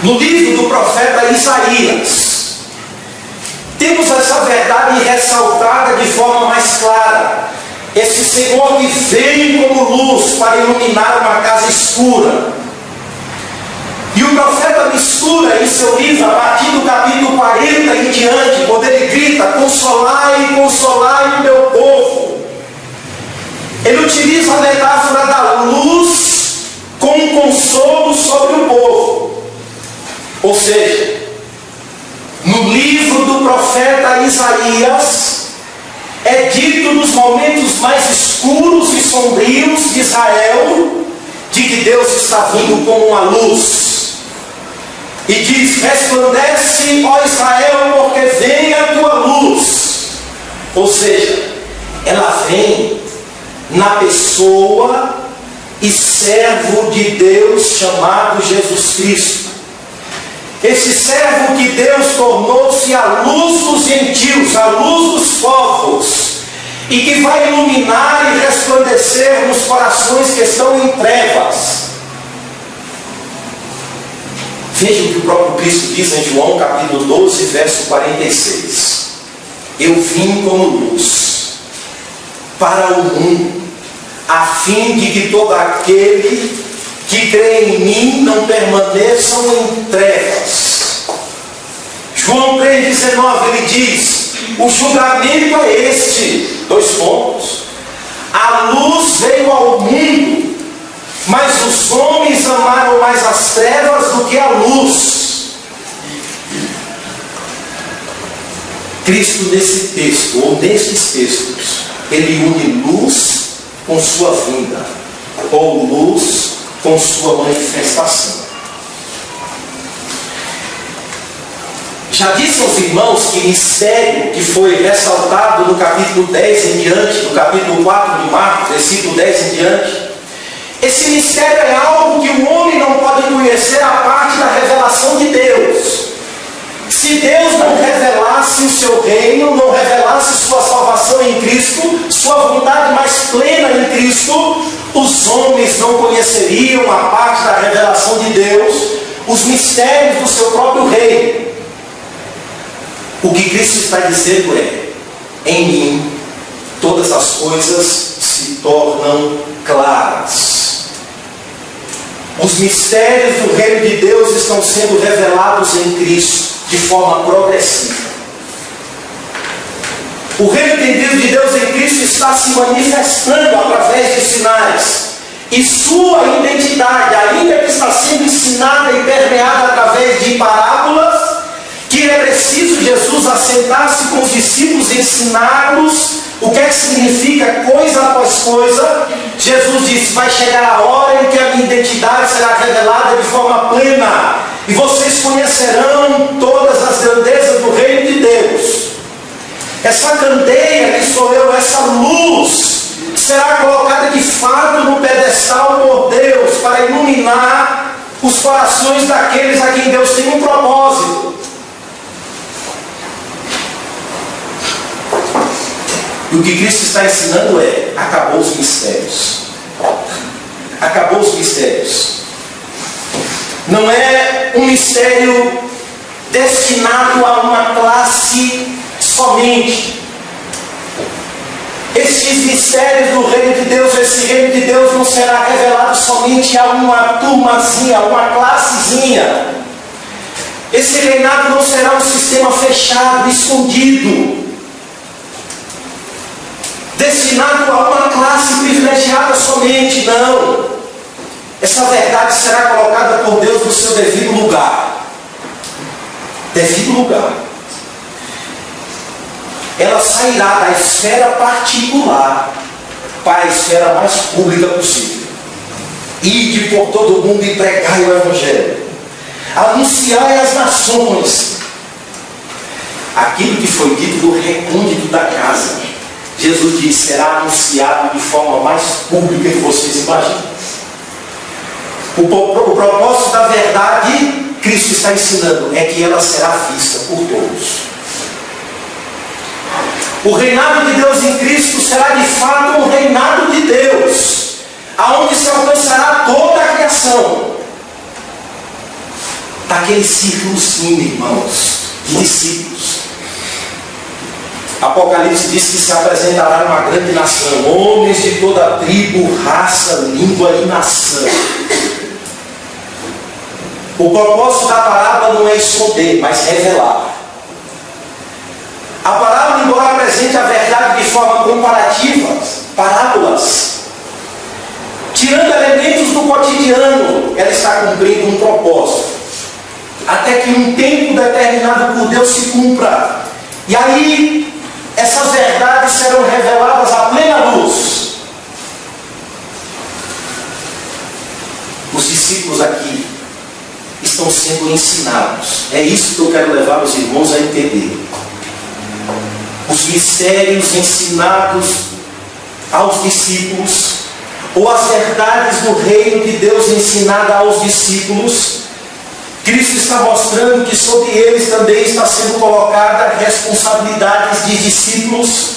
No livro do profeta Isaías, temos essa verdade ressaltada de forma mais clara. Esse Senhor que vem como luz para iluminar uma casa escura. E o profeta mistura em seu livro, a partir do capítulo 40 em diante, quando ele grita: consolai, consolai o meu povo. Ele utiliza a metáfora da luz como consolo sobre o povo. Ou seja, no livro do profeta Isaías, é dito nos momentos mais escuros e sombrios de Israel, de que Deus está vindo como uma luz. E diz: resplandece, ó Israel, porque vem a tua luz. Ou seja, ela vem na pessoa e servo de Deus chamado Jesus Cristo. Esse servo que Deus tornou-se a luz dos gentios, a luz dos povos, e que vai iluminar e resplandecer nos corações que estão em trevas. Veja o que o próprio Cristo diz em João capítulo 12, verso 46. Eu vim como luz para o mundo, a fim de que todo aquele que crê em mim não permaneçam em trevas. João 3,19, ele diz: o julgamento é este, dois pontos. A luz veio ao mundo, mas os homens amaram mais as trevas do que a luz. Cristo, nesse texto, ou nestes textos, ele une luz com sua vinda, ou luz com sua manifestação. Já disse aos irmãos que mistério que foi ressaltado no capítulo 10 em diante, no capítulo 4 de Marcos, versículo 10 em diante, esse mistério é algo que o homem não pode conhecer a parte da revelação de Deus. Se Deus não revelasse o seu reino, não revelasse sua salvação em Cristo, sua vontade mais plena em Cristo, os homens não conheceriam a parte da revelação de Deus, os mistérios do seu próprio reino. O que Cristo está dizendo é: em mim todas as coisas se tornam claras. Os mistérios do reino de Deus estão sendo revelados em Cristo de forma progressiva. O reino de Deus em Cristo está se manifestando através de sinais. E sua identidade, ainda que está sendo ensinada e permeada através de parábolas, que é preciso Jesus assentar-se com os discípulos e ensiná-los o que é que significa coisa após coisa. Jesus disse: vai chegar a hora em que a minha identidade será revelada de forma plena, e vocês conhecerão todas as grandezas do reino de Deus. Essa candeia que sou eu, essa luz, será colocada de fato no pedestal por Deus, para iluminar os corações daqueles a quem Deus tem um propósito. E o que Cristo está ensinando é: acabou os mistérios. Acabou os mistérios. Não é um mistério destinado a uma classe somente. Esses mistérios do reino de Deus, esse reino de Deus não será revelado somente a uma turmazinha, a uma classezinha. Esse reinado não será um sistema fechado, escondido, destinado a uma classe privilegiada somente. Não. Essa verdade será colocada por Deus no seu devido lugar. Devido lugar. Ela sairá da esfera particular para a esfera mais pública possível. Ide por todo o mundo e pregai o Evangelho. Anunciai às nações aquilo que foi dito no recôndito da casa. Jesus disse: será anunciado de forma mais pública que vocês imaginam. O propósito da verdade, Cristo está ensinando, é que ela será vista por todos. O reinado de Deus em Cristo será de fato um reinado de Deus, aonde se alcançará toda a criação. Daquele círculozinho, irmãos, de discípulos. Apocalipse diz que se apresentará uma grande nação, homens de toda tribo, raça, língua e nação. O propósito da parábola não é esconder, mas revelar. A parábola, embora apresente a verdade de forma comparativa, parábolas, tirando elementos do cotidiano, ela está cumprindo um propósito, até que um tempo determinado por Deus se cumpra. E aí, essas verdades serão reveladas à plena luz. Os discípulos aqui estão sendo ensinados. É isso que eu quero levar os irmãos a entender. Os mistérios ensinados aos discípulos, ou as verdades do reino de Deus ensinadas aos discípulos, Cristo está mostrando que sobre eles também está sendo colocada responsabilidades de discípulos.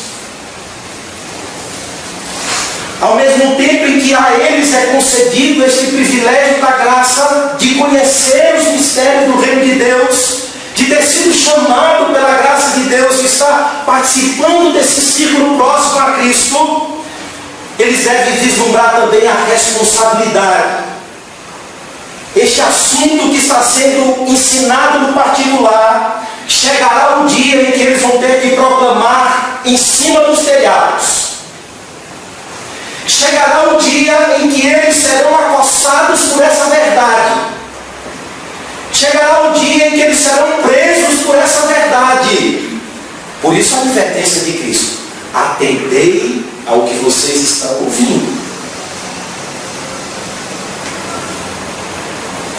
Ao mesmo tempo em que a eles é concedido este privilégio da graça de conhecer os mistérios do reino de Deus, de ter sido chamado pela graça de Deus, de estar participando desse círculo próximo a Cristo, eles devem vislumbrar também a responsabilidade. Este assunto que está sendo ensinado no particular, chegará um dia em que eles vão ter que proclamar em cima dos telhados. Chegará um dia em que eles serão acossados por essa verdade. Chegará um dia em que eles serão presos por essa verdade. Por isso a advertência de Cristo: atendei ao que vocês estão ouvindo.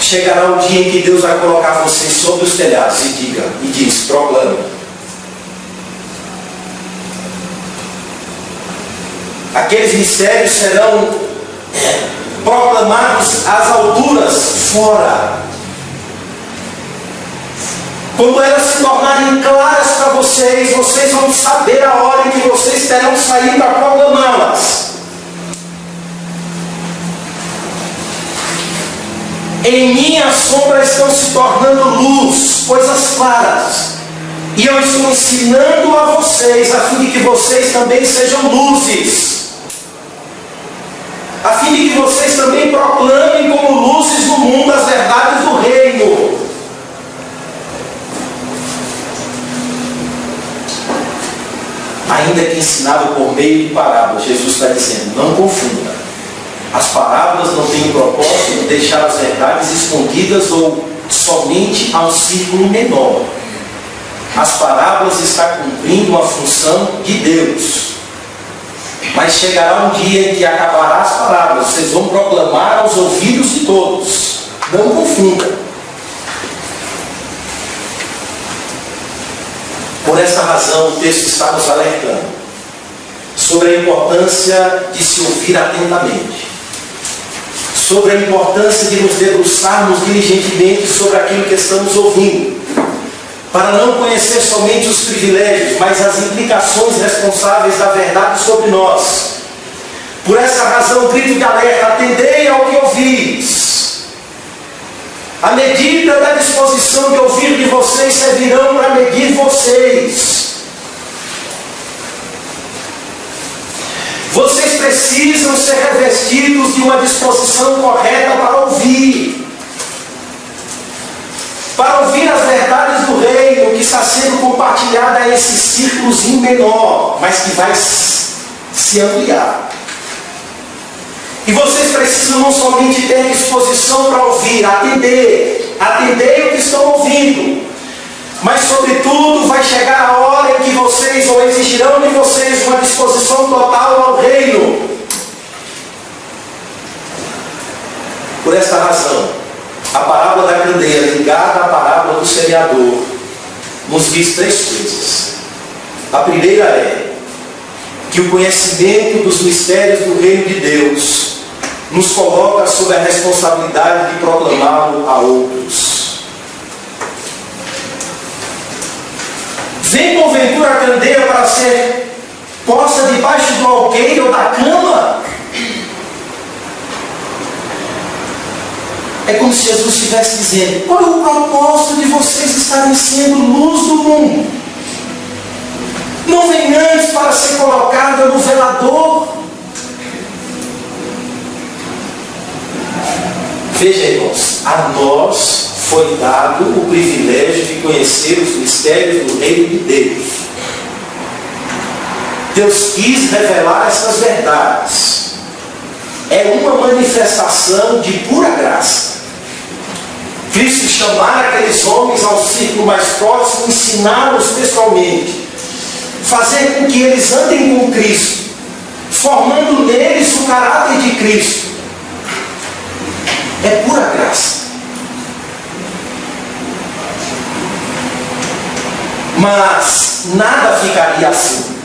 Chegará um dia em que Deus vai colocar vocês sobre os telhados e diz: proclame. Aqueles mistérios serão proclamados às alturas fora. Quando elas se tornarem claras para vocês, vocês vão saber a hora em que vocês terão saído para proclamá-las. Em minha sombra estão se tornando luz, coisas claras. E eu estou ensinando a vocês, a fim de que vocês também sejam luzes. A fim de que vocês também proclamem como luzes no mundo as verdades do reino. Ainda que ensinado por meio de parábolas, Jesus está dizendo: não confunda. As parábolas não têm o propósito de deixar as verdades escondidas ou somente a um círculo menor. As parábolas estão cumprindo uma função de Deus. Mas chegará um dia em que acabará as parábolas, vocês vão proclamar aos ouvidos de todos. Não confunda. Por essa razão, o texto está nos alertando sobre a importância de se ouvir atentamente, sobre a importância de nos debruçarmos diligentemente sobre aquilo que estamos ouvindo, para não conhecer somente os privilégios, mas as implicações responsáveis da verdade sobre nós. Por essa razão, grito de alerta: atendei ao que ouvis. A medida da disposição de ouvir de vocês servirão para medir vocês. Vocês precisam ser revestidos de uma disposição correta para ouvir. Para ouvir as verdades do reino que está sendo compartilhada a esse círculozinho menor, mas que vai se ampliar. E vocês precisam não somente ter disposição para ouvir, atender o que estão ouvindo, mas sobretudo vai chegar a hora em que vocês, ou exigirão de vocês, uma disposição total ao reino. Por esta razão, a parábola da candeia ligada à parábola do semeador nos diz três coisas. A primeira é que o conhecimento dos mistérios do reino de Deus nos coloca sob a responsabilidade de proclamá-lo a outros. Vem porventura a candeia para ser posta debaixo do alqueire ou da cama? É como se Jesus estivesse dizendo: qual é o propósito de vocês estarem sendo luz do mundo? Não vem antes para ser colocada no velador? Veja, irmãos, a nós foi dado o privilégio de conhecer os mistérios do reino de Deus. Deus quis revelar essas verdades. É uma manifestação de pura graça. Cristo chamar aqueles homens ao círculo mais próximo, ensiná-los pessoalmente, fazer com que eles andem com Cristo, formando neles o caráter de Cristo. É pura graça. Mas nada ficaria assim,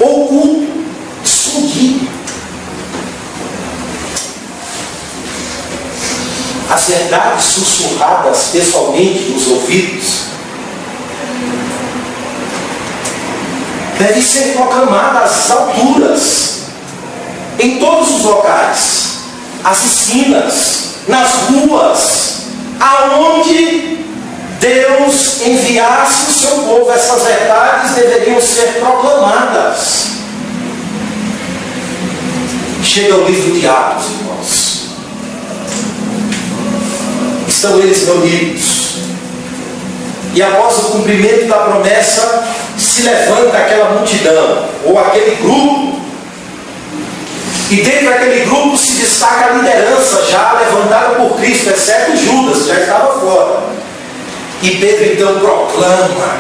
oculto, escondido. As verdades sussurradas pessoalmente nos ouvidos devem ser proclamadas às alturas, em todos os locais, as esquinas, nas ruas, aonde Deus enviasse o seu povo. Essas verdades deveriam ser proclamadas. Chega o livro de Atos, irmãos. Estão eles reunidos, e após o cumprimento da promessa, se levanta aquela multidão, ou aquele grupo, e dentro daquele grupo se destaca a liderança já levantada por Cristo, exceto Judas, que já estava fora. E Pedro então proclama.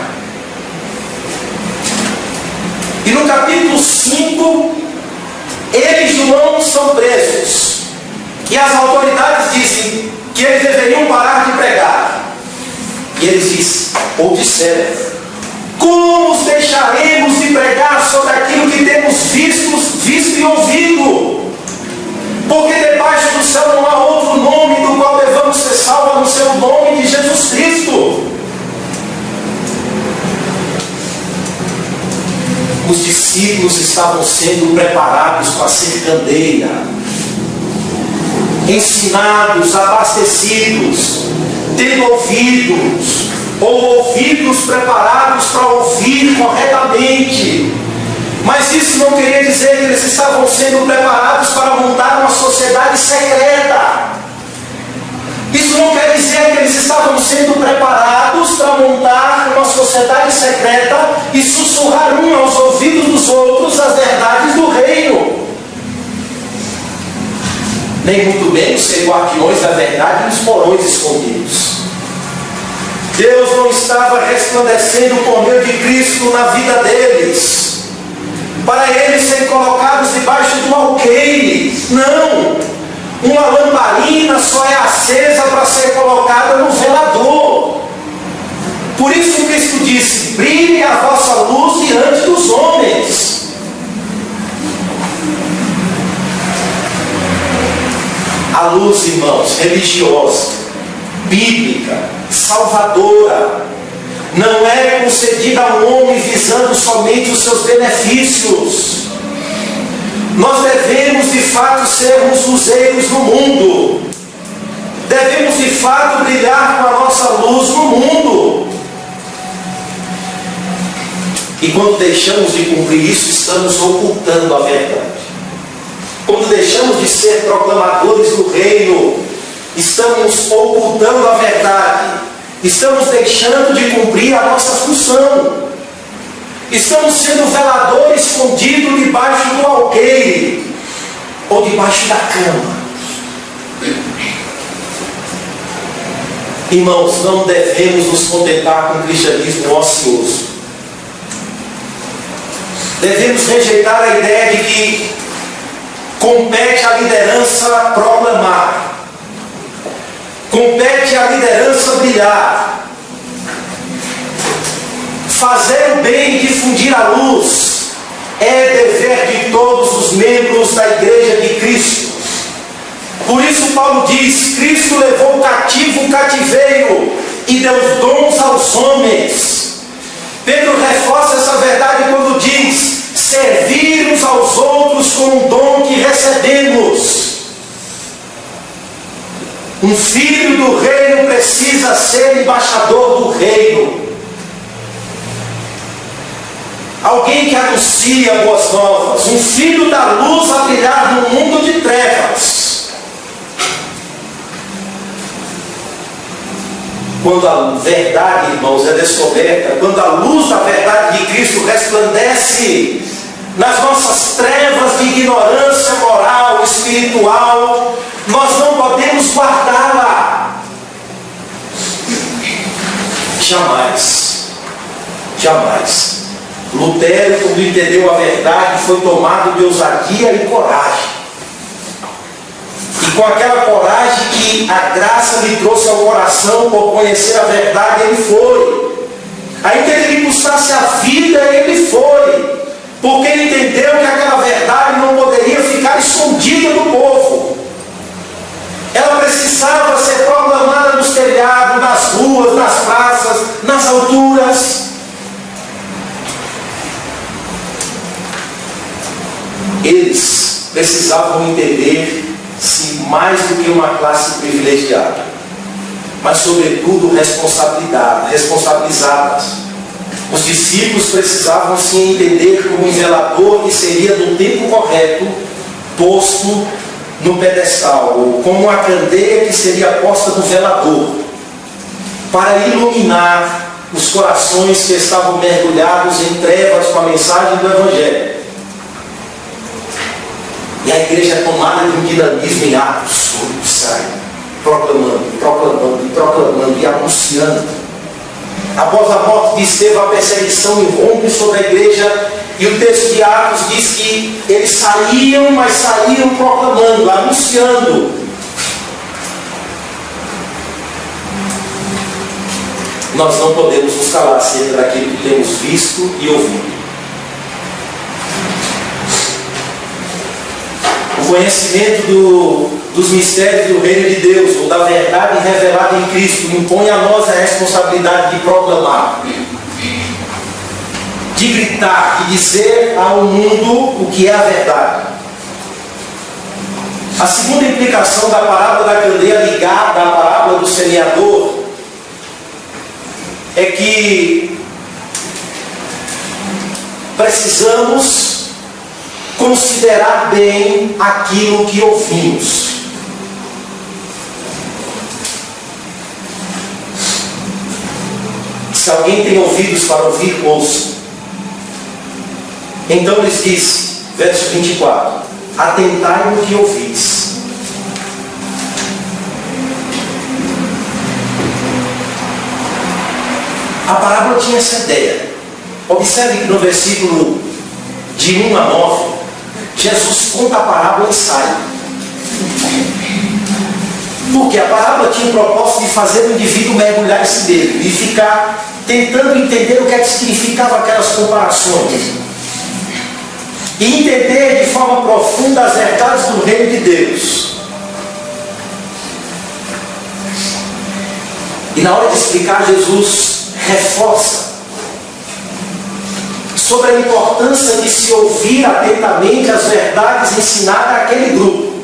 E no capítulo 5, ele e João são presos, e as autoridades dizem que eles deveriam parar de pregar. E eles dizem, ou disseram: como os deixaremos de pregar sobre aquilo que temos visto e ouvido? Porque debaixo do céu não há outro nome do qual devamos ser salvos a não ser o nome de Jesus Cristo. Os discípulos estavam sendo preparados para ser candeia, ensinados, abastecidos, tendo ouvidos, ou ouvidos preparados para ouvir corretamente. Mas isso não queria dizer que eles estavam sendo preparados para montar uma sociedade secreta. Isso não quer dizer que eles estavam sendo preparados para montar uma sociedade secreta e sussurrar um aos ouvidos dos outros as verdades do reino. Nem muito menos ser guardiões da verdade nos porões escondidos. Deus não estava resplandecendo por meio de Cristo na vida deles, para eles serem colocados debaixo do alqueire. Não! Uma lamparina só é acesa para ser colocada no velador. Por isso Cristo disse: brilhe a vossa luz diante dos homens. A luz, irmãos, religiosa, bíblica, salvadora, não é concedida a um homem visando somente os seus benefícios. Nós devemos de fato sermos luzeiros no mundo. Devemos de fato brilhar com a nossa luz no mundo. E quando deixamos de cumprir isso, estamos ocultando a verdade. Quando deixamos de ser proclamadores do reino, estamos ocultando a verdade. Estamos deixando de cumprir a nossa função. Estamos sendo veladores escondidos debaixo do alqueire ou debaixo da cama. Irmãos, não devemos nos contentar com o cristianismo ocioso. Devemos rejeitar a ideia de que compete à liderança proclamar, compete à liderança brilhar, fazer o bem e difundir a luz é dever de todos os membros da igreja de Cristo. Por isso Paulo diz: Cristo levou cativo o cativeiro e deu dons aos homens. Pedro reforça essa verdade quando diz: servir uns aos outros com o dom que recebemos. Um filho do reino precisa ser embaixador do reino. Alguém que anuncia boas novas. Um filho da luz a brilhar no mundo de trevas. Quando a verdade, irmãos, é descoberta, quando a luz da verdade de Cristo resplandece nas nossas trevas de ignorância moral, espiritual, nós não podemos guardá-la. Jamais. Jamais. Lutero, quando entendeu a verdade, foi tomado de ousadia e coragem. E com aquela coragem que a graça lhe trouxe ao coração por conhecer a verdade, ele foi. Ainda que ele custasse a vida, ele foi. Porque ele entendeu que aquela verdade não poderia ficar escondida do povo. Ela precisava ser proclamada nos telhados, nas ruas, nas praças, nas alturas. Eles precisavam entender-se mais do que uma classe privilegiada, mas sobretudo responsabilizadas. Os discípulos precisavam se entender como um zelador que seria no tempo correto posto no pedestal, ou como a candeia que seria posta no velador, para iluminar os corações que estavam mergulhados em trevas com a mensagem do Evangelho. E a igreja é tomada de um dinamismo em atos, sai proclamando, proclamando, proclamando e anunciando. Após a morte de Estevão, a perseguição irrompe sobre a igreja, e o texto de Atos diz que eles saíam, mas saíam proclamando, anunciando. Nós não podemos nos calar acerca daquilo que temos visto e ouvido. O conhecimento dos mistérios do reino de Deus, ou da verdade revelada em Cristo, impõe a nós a responsabilidade de proclamar, de gritar, de dizer ao mundo o que é a verdade. A segunda implicação da parábola da candeia ligada à parábola do semeador é que precisamos considerar bem aquilo que ouvimos. Se alguém tem ouvidos para ouvir, ouça. Então lhes diz, verso 24: atentai no que ouvis. A parábola tinha essa ideia. Observe que no versículo de 1 a 9, Jesus conta a parábola e sai. Porque a parábola tinha o propósito de fazer o indivíduo mergulhar em si mesmo e ficar tentando entender o que é que significava aquelas comparações. E entender de forma profunda as verdades do reino de Deus. E na hora de explicar, Jesus reforça sobre a importância de se ouvir atentamente as verdades ensinadas àquele grupo.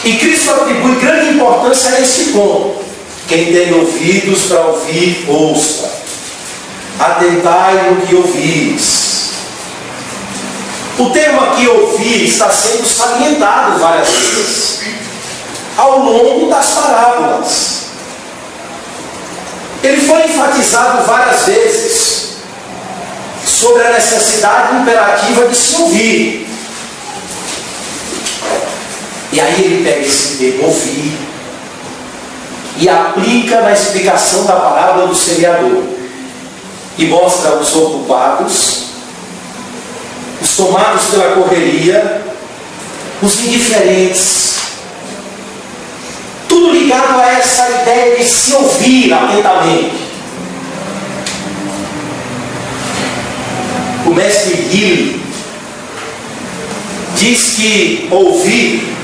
E Cristo atribui grande importância a esse ponto. Quem tem ouvidos para ouvir, ouça. Atentai no que ouvis. O termo aqui ouvir está sendo salientado várias vezes ao longo das parábolas. Ele foi enfatizado várias vezes sobre a necessidade imperativa de se ouvir. E aí ele pega esse termo ouvir e aplica na explicação da parábola do semeador, e mostra os ocupados, os tomados pela correria, os indiferentes, tudo ligado a essa ideia de se ouvir atentamente. O mestre Guilherme diz que ouvir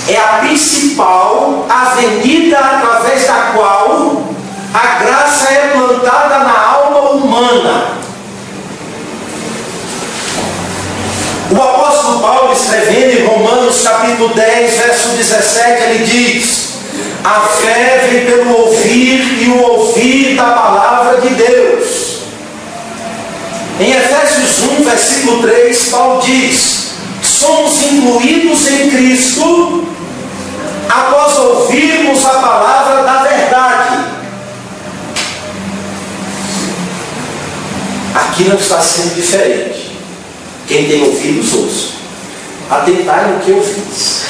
é a principal avenida através da qual a graça é plantada na alma humana. O apóstolo Paulo, escrevendo em Romanos capítulo 10, verso 17, ele diz: a fé vem pelo ouvir, e o ouvir da palavra de Deus. Em Efésios 1, versículo 3, Paulo diz: somos incluídos em Cristo após ouvirmos a palavra da verdade. Aqui não está sendo diferente. Quem tem ouvidos, ouça. Atentai no que ouvis.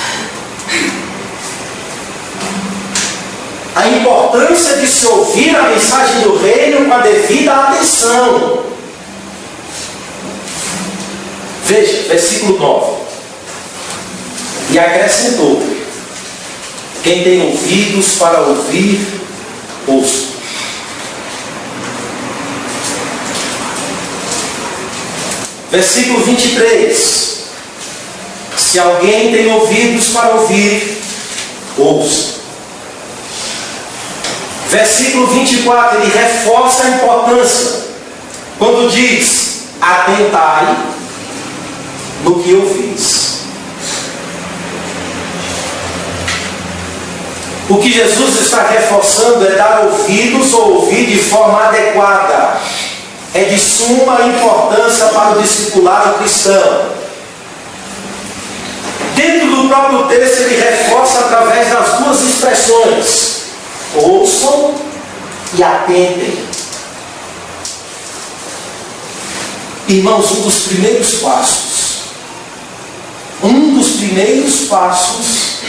a importância de se ouvir a mensagem do reino com a devida atenção. Veja, versículo 9. E acrescentou: quem tem ouvidos para ouvir, ouça. Versículo 23. Se alguém tem ouvidos para ouvir, ouça. Versículo 24, ele reforça a importância, quando diz: atentai no que ouvis. O que Jesus está reforçando é dar ouvidos ou ouvir de forma adequada. É de suma importância para o discipulado cristão. Dentro do próprio texto, ele reforça através das duas expressões: ouçam e atentem. Irmãos, um dos primeiros passos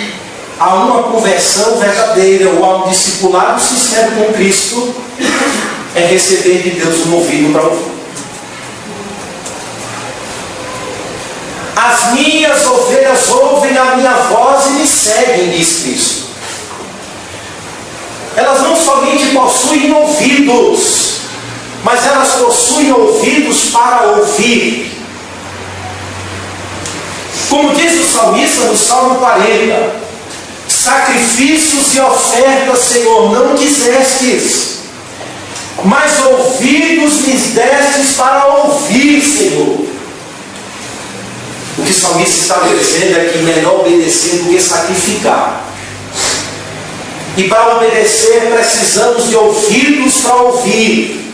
a uma conversão verdadeira ou a um discipulado sincero com Cristo é receber de Deus um ouvido para ouvir. As minhas ovelhas ouvem a minha voz e me seguem, diz Cristo. Elas não somente possuem ouvidos, mas elas possuem ouvidos para ouvir. Como diz o salmista no Salmo 40, sacrifícios e ofertas, Senhor, não quisestes, mas ouvidos me destes para ouvir, Senhor. O que o salmista está dizendo é que é melhor obedecer do que sacrificar. E para obedecer precisamos de ouvidos para ouvir.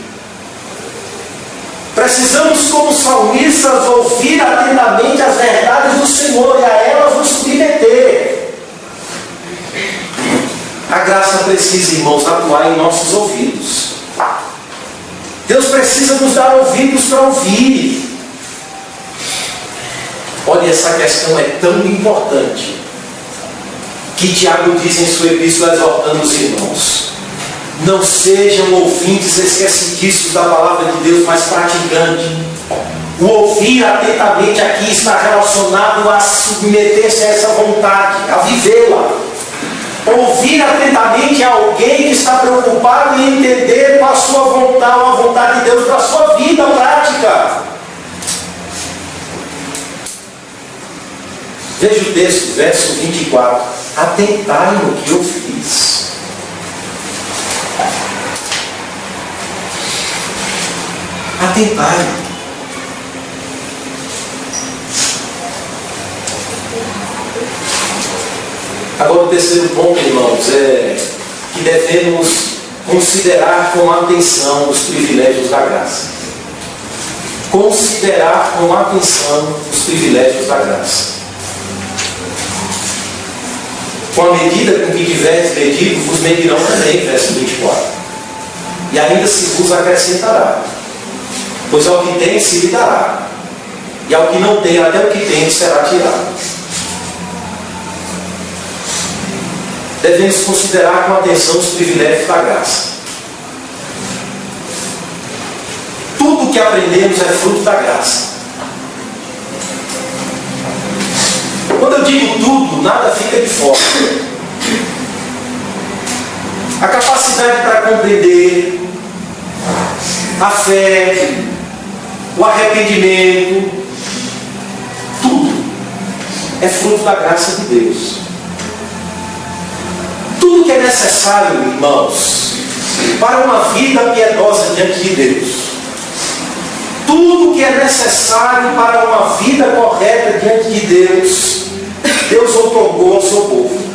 Precisamos, como salmistas, ouvir atentamente as verdades do Senhor e a elas nos submeter. A graça precisa, irmãos, atuar em nossos ouvidos. Deus precisa nos dar ouvidos para ouvir. Olha, essa questão é tão importante que Tiago diz em sua epístola exortando os irmãos: não sejam ouvintes esquecidiços da palavra de Deus, mas praticantes. O ouvir atentamente aqui está relacionado a submeter-se a essa vontade, a vivê-la. Ouvir atentamente a alguém que está preocupado em entender qual a sua vontade, a vontade de Deus para a sua vida prática. Veja o texto, verso 24. Atentai no que eu fiz. Atentai. Agora o terceiro ponto, irmãos, é que devemos considerar com atenção os privilégios da graça. Considerar com atenção os privilégios da graça. Com a medida com que tiveres medido, vos medirão também, verso 24. E ainda se vos acrescentará. Pois ao que tem se lhe dará, e ao que não tem, até o que tem será tirado. Devemos considerar com atenção os privilégios da graça. Tudo que aprendemos é fruto da graça. Quando eu digo tudo, nada fica de fora. A capacidade para compreender, a fé, o arrependimento, tudo é fruto da graça de Deus. Tudo que é necessário, irmãos, para uma vida piedosa diante de Deus, tudo que é necessário para uma vida correta diante de Deus, Deus outorgou ao seu povo.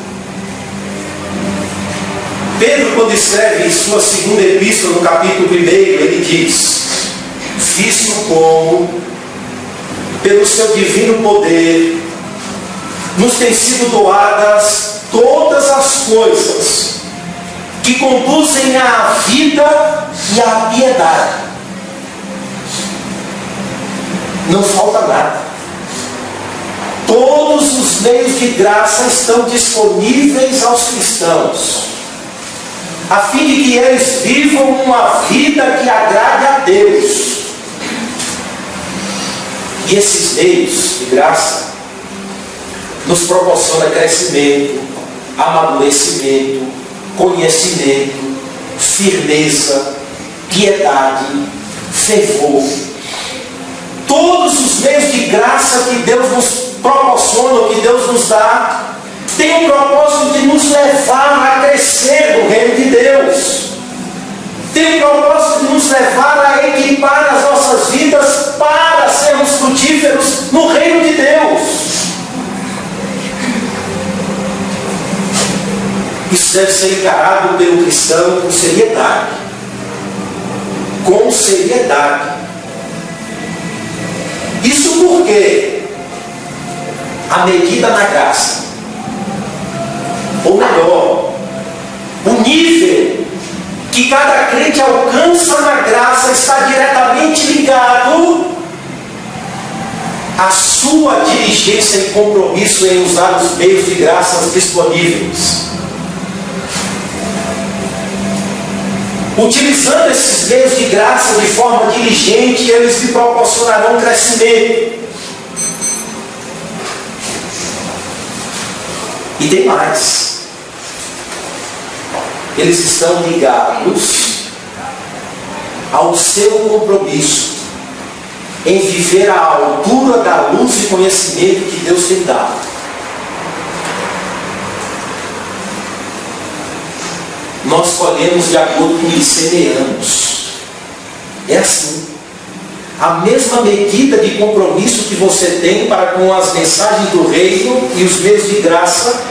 Pedro, quando escreve em sua segunda epístola, no capítulo 1, ele diz: visto como, pelo seu divino poder, nos têm sido doadas todas as coisas que conduzem à vida e à piedade. Não falta nada. Todos os meios de graça estão disponíveis aos cristãos. a fim de que eles vivam uma vida que agrade a Deus. E esses meios de graça nos proporciona crescimento, amadurecimento, conhecimento, firmeza, piedade, fervor. Todos os meios de graça que Deus nos proporciona, que Deus nos dá, tem o propósito de nos levar a crescer no reino de Deus. Tem o propósito de nos levar a equipar as nossas vidas para sermos frutíferos no reino de Deus. Isso deve ser encarado pelo cristão com seriedade. Com seriedade. Isso porque a medida na graça, ou melhor, o nível que cada crente alcança na graça está diretamente ligado à sua diligência e compromisso em usar os meios de graça disponíveis. Utilizando esses meios de graça de forma diligente, eles lhe proporcionarão crescimento. E tem mais. Eles estão ligados ao seu compromisso em viver à altura da luz e conhecimento que Deus tem dado. Nós colhemos de acordo com o que semeamos. É assim. A mesma medida de compromisso que você tem para com as mensagens do reino e os meios de graça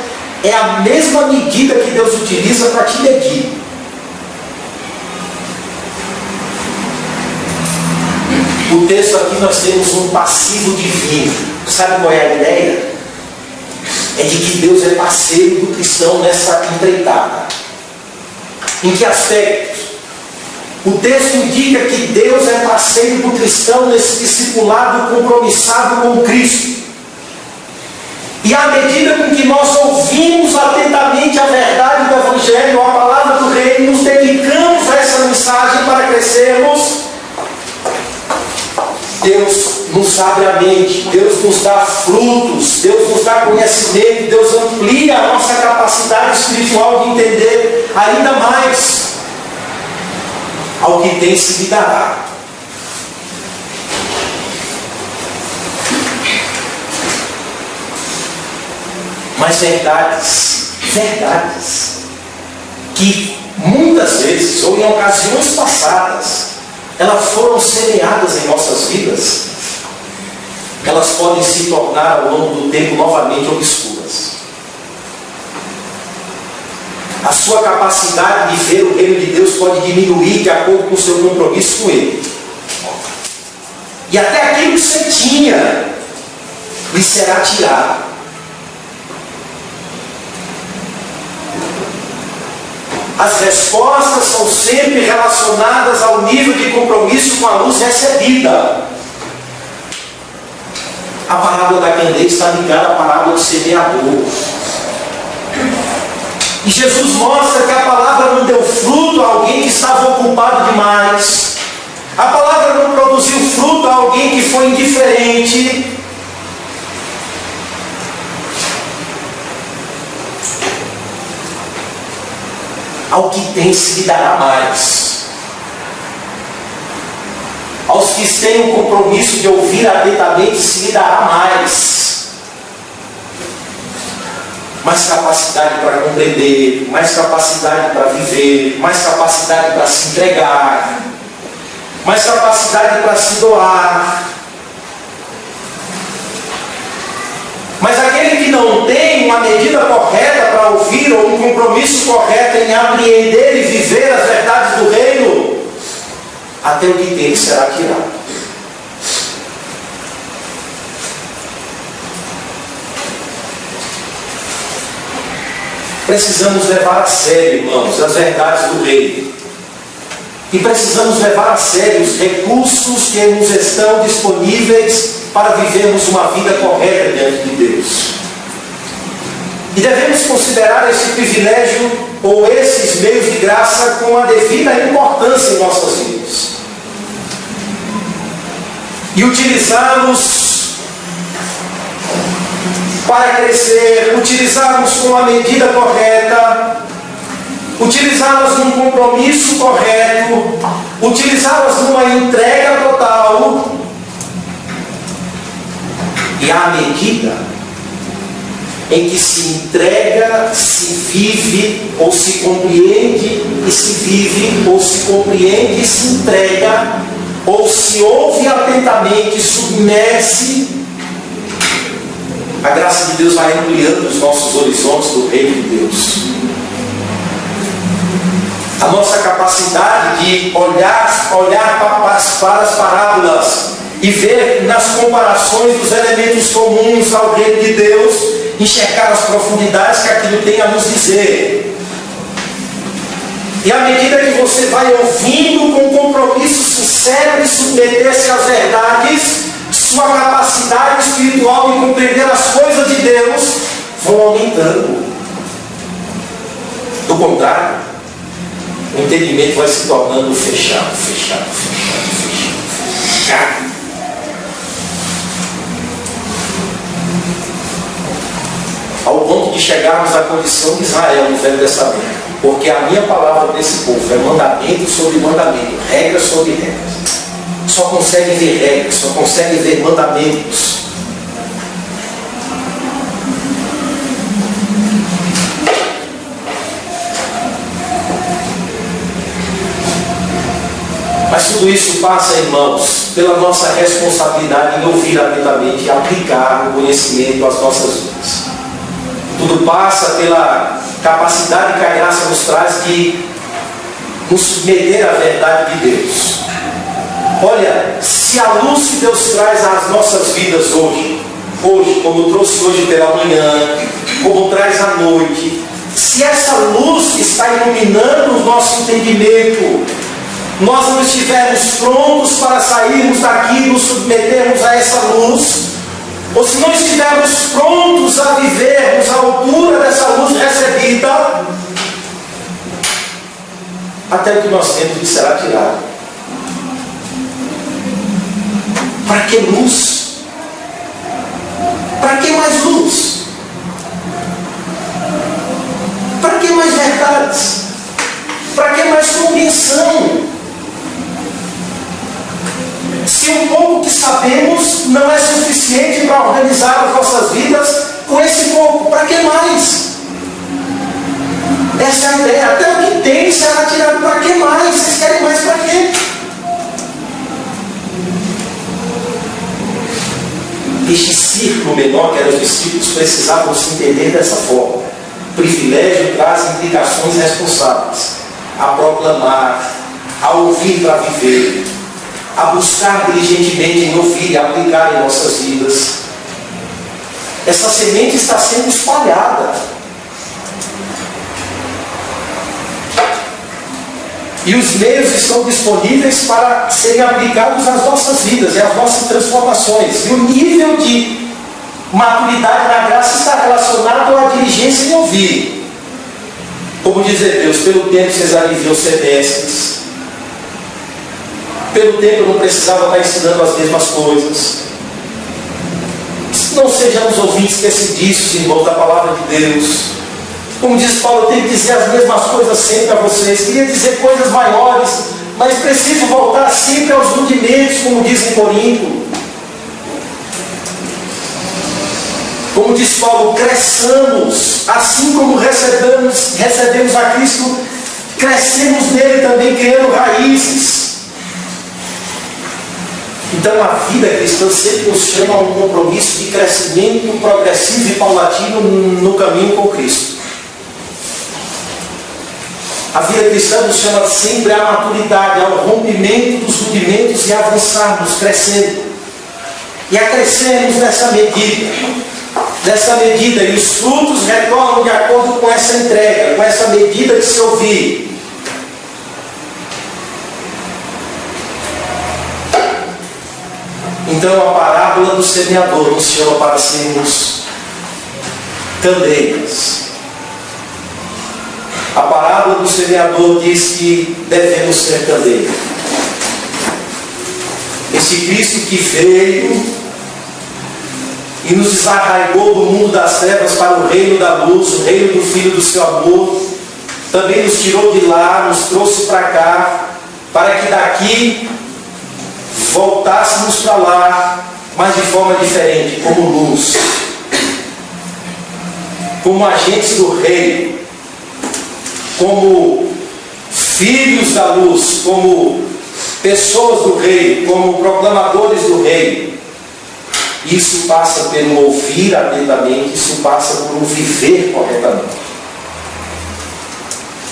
é a mesma medida que Deus utiliza para te medir. O texto aqui nós temos um passivo divino. Sabe qual é a ideia? É de que Deus é parceiro do cristão nessa empreitada. Em que aspecto? O texto indica que Deus é parceiro do cristão nesse discipulado compromissado com Cristo. E à medida com que nós ouvimos atentamente a verdade do Evangelho, a palavra do reino, nos dedicamos a essa mensagem para crescermos, Deus nos abre a mente, Deus nos dá frutos, Deus nos dá conhecimento, Deus amplia a nossa capacidade espiritual de entender ainda mais ao que tem se lhe dará. Mas verdades que muitas vezes, ou em ocasiões passadas, elas foram semeadas em nossas vidas, elas podem se tornar ao longo do tempo novamente obscuras. A sua capacidade de ver o reino de Deus pode diminuir de acordo com o seu compromisso com Ele. E até aquilo que você tinha lhe será tirado. As respostas são sempre relacionadas ao nível de compromisso com a luz recebida. A parábola da candeia está ligada à parábola do semeador. E Jesus mostra que a palavra não deu fruto a alguém que estava ocupado demais. A palavra não produziu fruto a alguém que foi indiferente. Ao que tem se lhe dará mais. Aos que têm o compromisso de ouvir atentamente se lhe dará mais. Mais capacidade para compreender, mais capacidade para viver, mais capacidade para se entregar, mais capacidade para se doar. Mas aquele que não tem uma medida correta para ouvir, ou um compromisso correto em apreender e viver as verdades do reino, até o que tem será tirado. Precisamos levar a sério, irmãos, as verdades do reino. E precisamos levar a sério os recursos que nos estão disponíveis para vivermos uma vida correta diante de Deus. E devemos considerar esse privilégio ou esses meios de graça com a devida importância em nossas vidas. E utilizá-los para crescer, utilizá-los com a medida correta, utilizá-las num compromisso correto, utilizá-las numa entrega total. E à medida em que se entrega, se vive ou se compreende e se vive, ou se compreende e se entrega, ou se ouve atentamente, submerse, a graça de Deus vai ampliando os nossos horizontes do reino de Deus. A nossa capacidade de olhar para as parábolas e ver nas comparações dos elementos comuns ao reino de Deus, enxergar as profundidades que aquilo tem a nos dizer. E à medida que você vai ouvindo com compromisso sincero e submeter-se às verdades, sua capacidade espiritual de compreender as coisas de Deus vão aumentando. Do contrário, o entendimento vai se tornando fechado. Ao ponto de chegarmos à condição de Israel no Velho Testamento. Porque a minha palavra desse povo é mandamento sobre mandamento, regra sobre regras. Só conseguem ver regras, só conseguem ver mandamentos. Mas tudo isso passa, irmãos, pela nossa responsabilidade em ouvir atentamente e aplicar o conhecimento às nossas vidas. Tudo passa pela capacidade que a graça nos traz de nos submeter à verdade de Deus. Olha, se a luz que Deus traz às nossas vidas hoje, como trouxe hoje pela manhã, como traz à noite, se essa luz está iluminando o nosso entendimento, nós não estivermos prontos para sairmos daqui e nos submetermos a essa luz, ou se não estivermos prontos a vivermos à altura dessa luz recebida, até o que nós temos será tirado. Para que luz? Para que mais luz? Para que mais verdades? Para que mais compreensão? Se um pouco que sabemos não é suficiente para organizar as nossas vidas, com esse pouco, para que mais? Essa é a ideia. Até o que tem será tirado. Para que mais? Vocês querem mais para quê? Este círculo menor que eram os discípulos precisavam se entender dessa forma. O privilégio traz implicações responsáveis. A proclamar, a ouvir para viver, a buscar diligentemente em ouvir e aplicar em nossas vidas. Essa semente está sendo espalhada. E os meios estão disponíveis para serem aplicados às nossas vidas e às nossas transformações. E o nível de maturidade na graça está relacionado à diligência em ouvir. Como diz Deus, pelo tempo vocês aliviam semestres. Pelo tempo eu não precisava estar ensinando as mesmas coisas. Não sejamos ouvintes esquecidícios, irmãos, da palavra de Deus. Como diz Paulo, eu tenho que dizer as mesmas coisas sempre a vocês. Queria dizer coisas maiores, mas preciso voltar sempre aos rudimentos, como diz em Corinto. Como diz Paulo, cresçamos, assim como recebemos a Cristo, crescemos nele também, criando raízes. Então a vida cristã sempre nos chama a um compromisso de crescimento progressivo e paulatino no caminho com Cristo. A vida cristã nos chama sempre à maturidade, ao rompimento dos rudimentos e avançarmos, crescendo. E a crescermos nessa medida, e os frutos retornam de acordo com essa entrega, com essa medida de se ouvir. Então a parábola do semeador nos chama para sermos candeias. A parábola do semeador diz que devemos ser candeia. Esse Cristo que veio e nos desarraigou do mundo das trevas para o reino da luz, o reino do Filho do seu amor, também nos tirou de lá, nos trouxe para cá, para que daqui voltássemos para lá, mas de forma diferente, como luz, como agentes do reino, como filhos da luz, como pessoas do reino, como proclamadores do reino. Isso passa pelo ouvir atentamente, isso passa por um viver corretamente.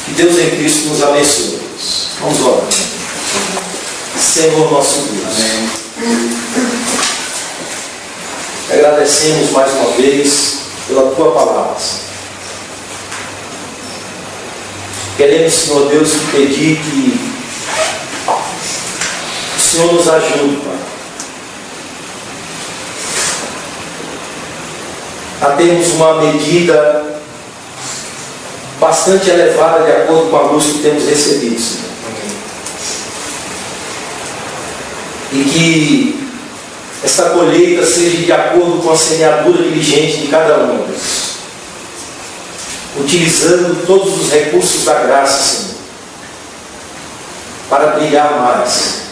Que Deus em Cristo nos abençoe. Vamos orar. Senhor nosso Deus, agradecemos mais uma vez pela Tua palavra, Senhor. Queremos, Senhor Deus, te pedir que o Senhor nos ajude, Pai, a termos uma medida bastante elevada de acordo com a luz que temos recebido, Senhor. E que esta colheita seja de acordo com a semeadura diligente de cada um deles, utilizando todos os recursos da graça, Senhor, para brilhar mais,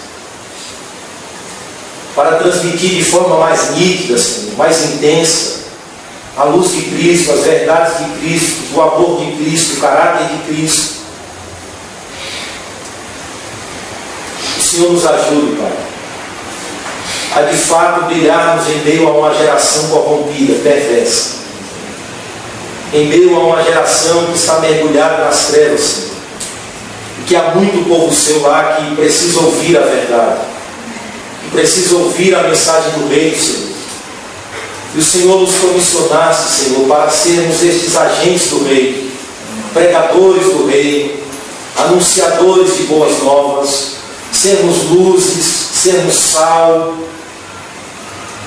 para transmitir de forma mais nítida, Senhor, mais intensa, a luz de Cristo, as verdades de Cristo, o amor de Cristo, o caráter de Cristo. O Senhor nos ajude, Pai, a de fato brilharmos em meio a uma geração corrompida, perversa, em meio a uma geração que está mergulhada nas trevas, Senhor, e que há muito povo seu lá que precisa ouvir a verdade, que precisa ouvir a mensagem do reino, Senhor. E o Senhor nos comissionasse, Senhor, para sermos estes agentes do reino, pregadores do reino, anunciadores de boas novas, sermos luzes, sermos sal,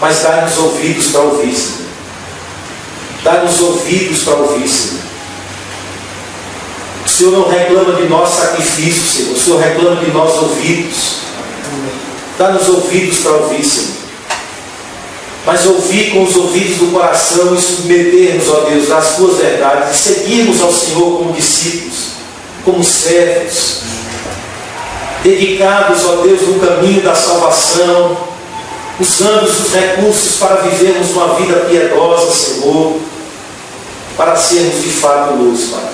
mas dai-nos ouvidos para ouvir, Senhor. Dai-nos ouvidos para ouvir, Senhor. O Senhor não reclama de nós sacrifícios, Senhor. O Senhor reclama de nós ouvidos. Dá-nos ouvidos para ouvir, Senhor. Mas ouvir com os ouvidos do coração e submetermos, ó Deus, às Tuas verdades, e seguirmos ao Senhor como discípulos, como servos, dedicados, ó Deus, no caminho da salvação, usando os recursos para vivermos uma vida piedosa, Senhor, para sermos de fato luz, Pai.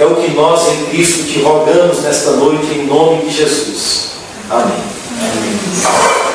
É o que nós em Cristo te rogamos nesta noite, em nome de Jesus. Amém. Amém.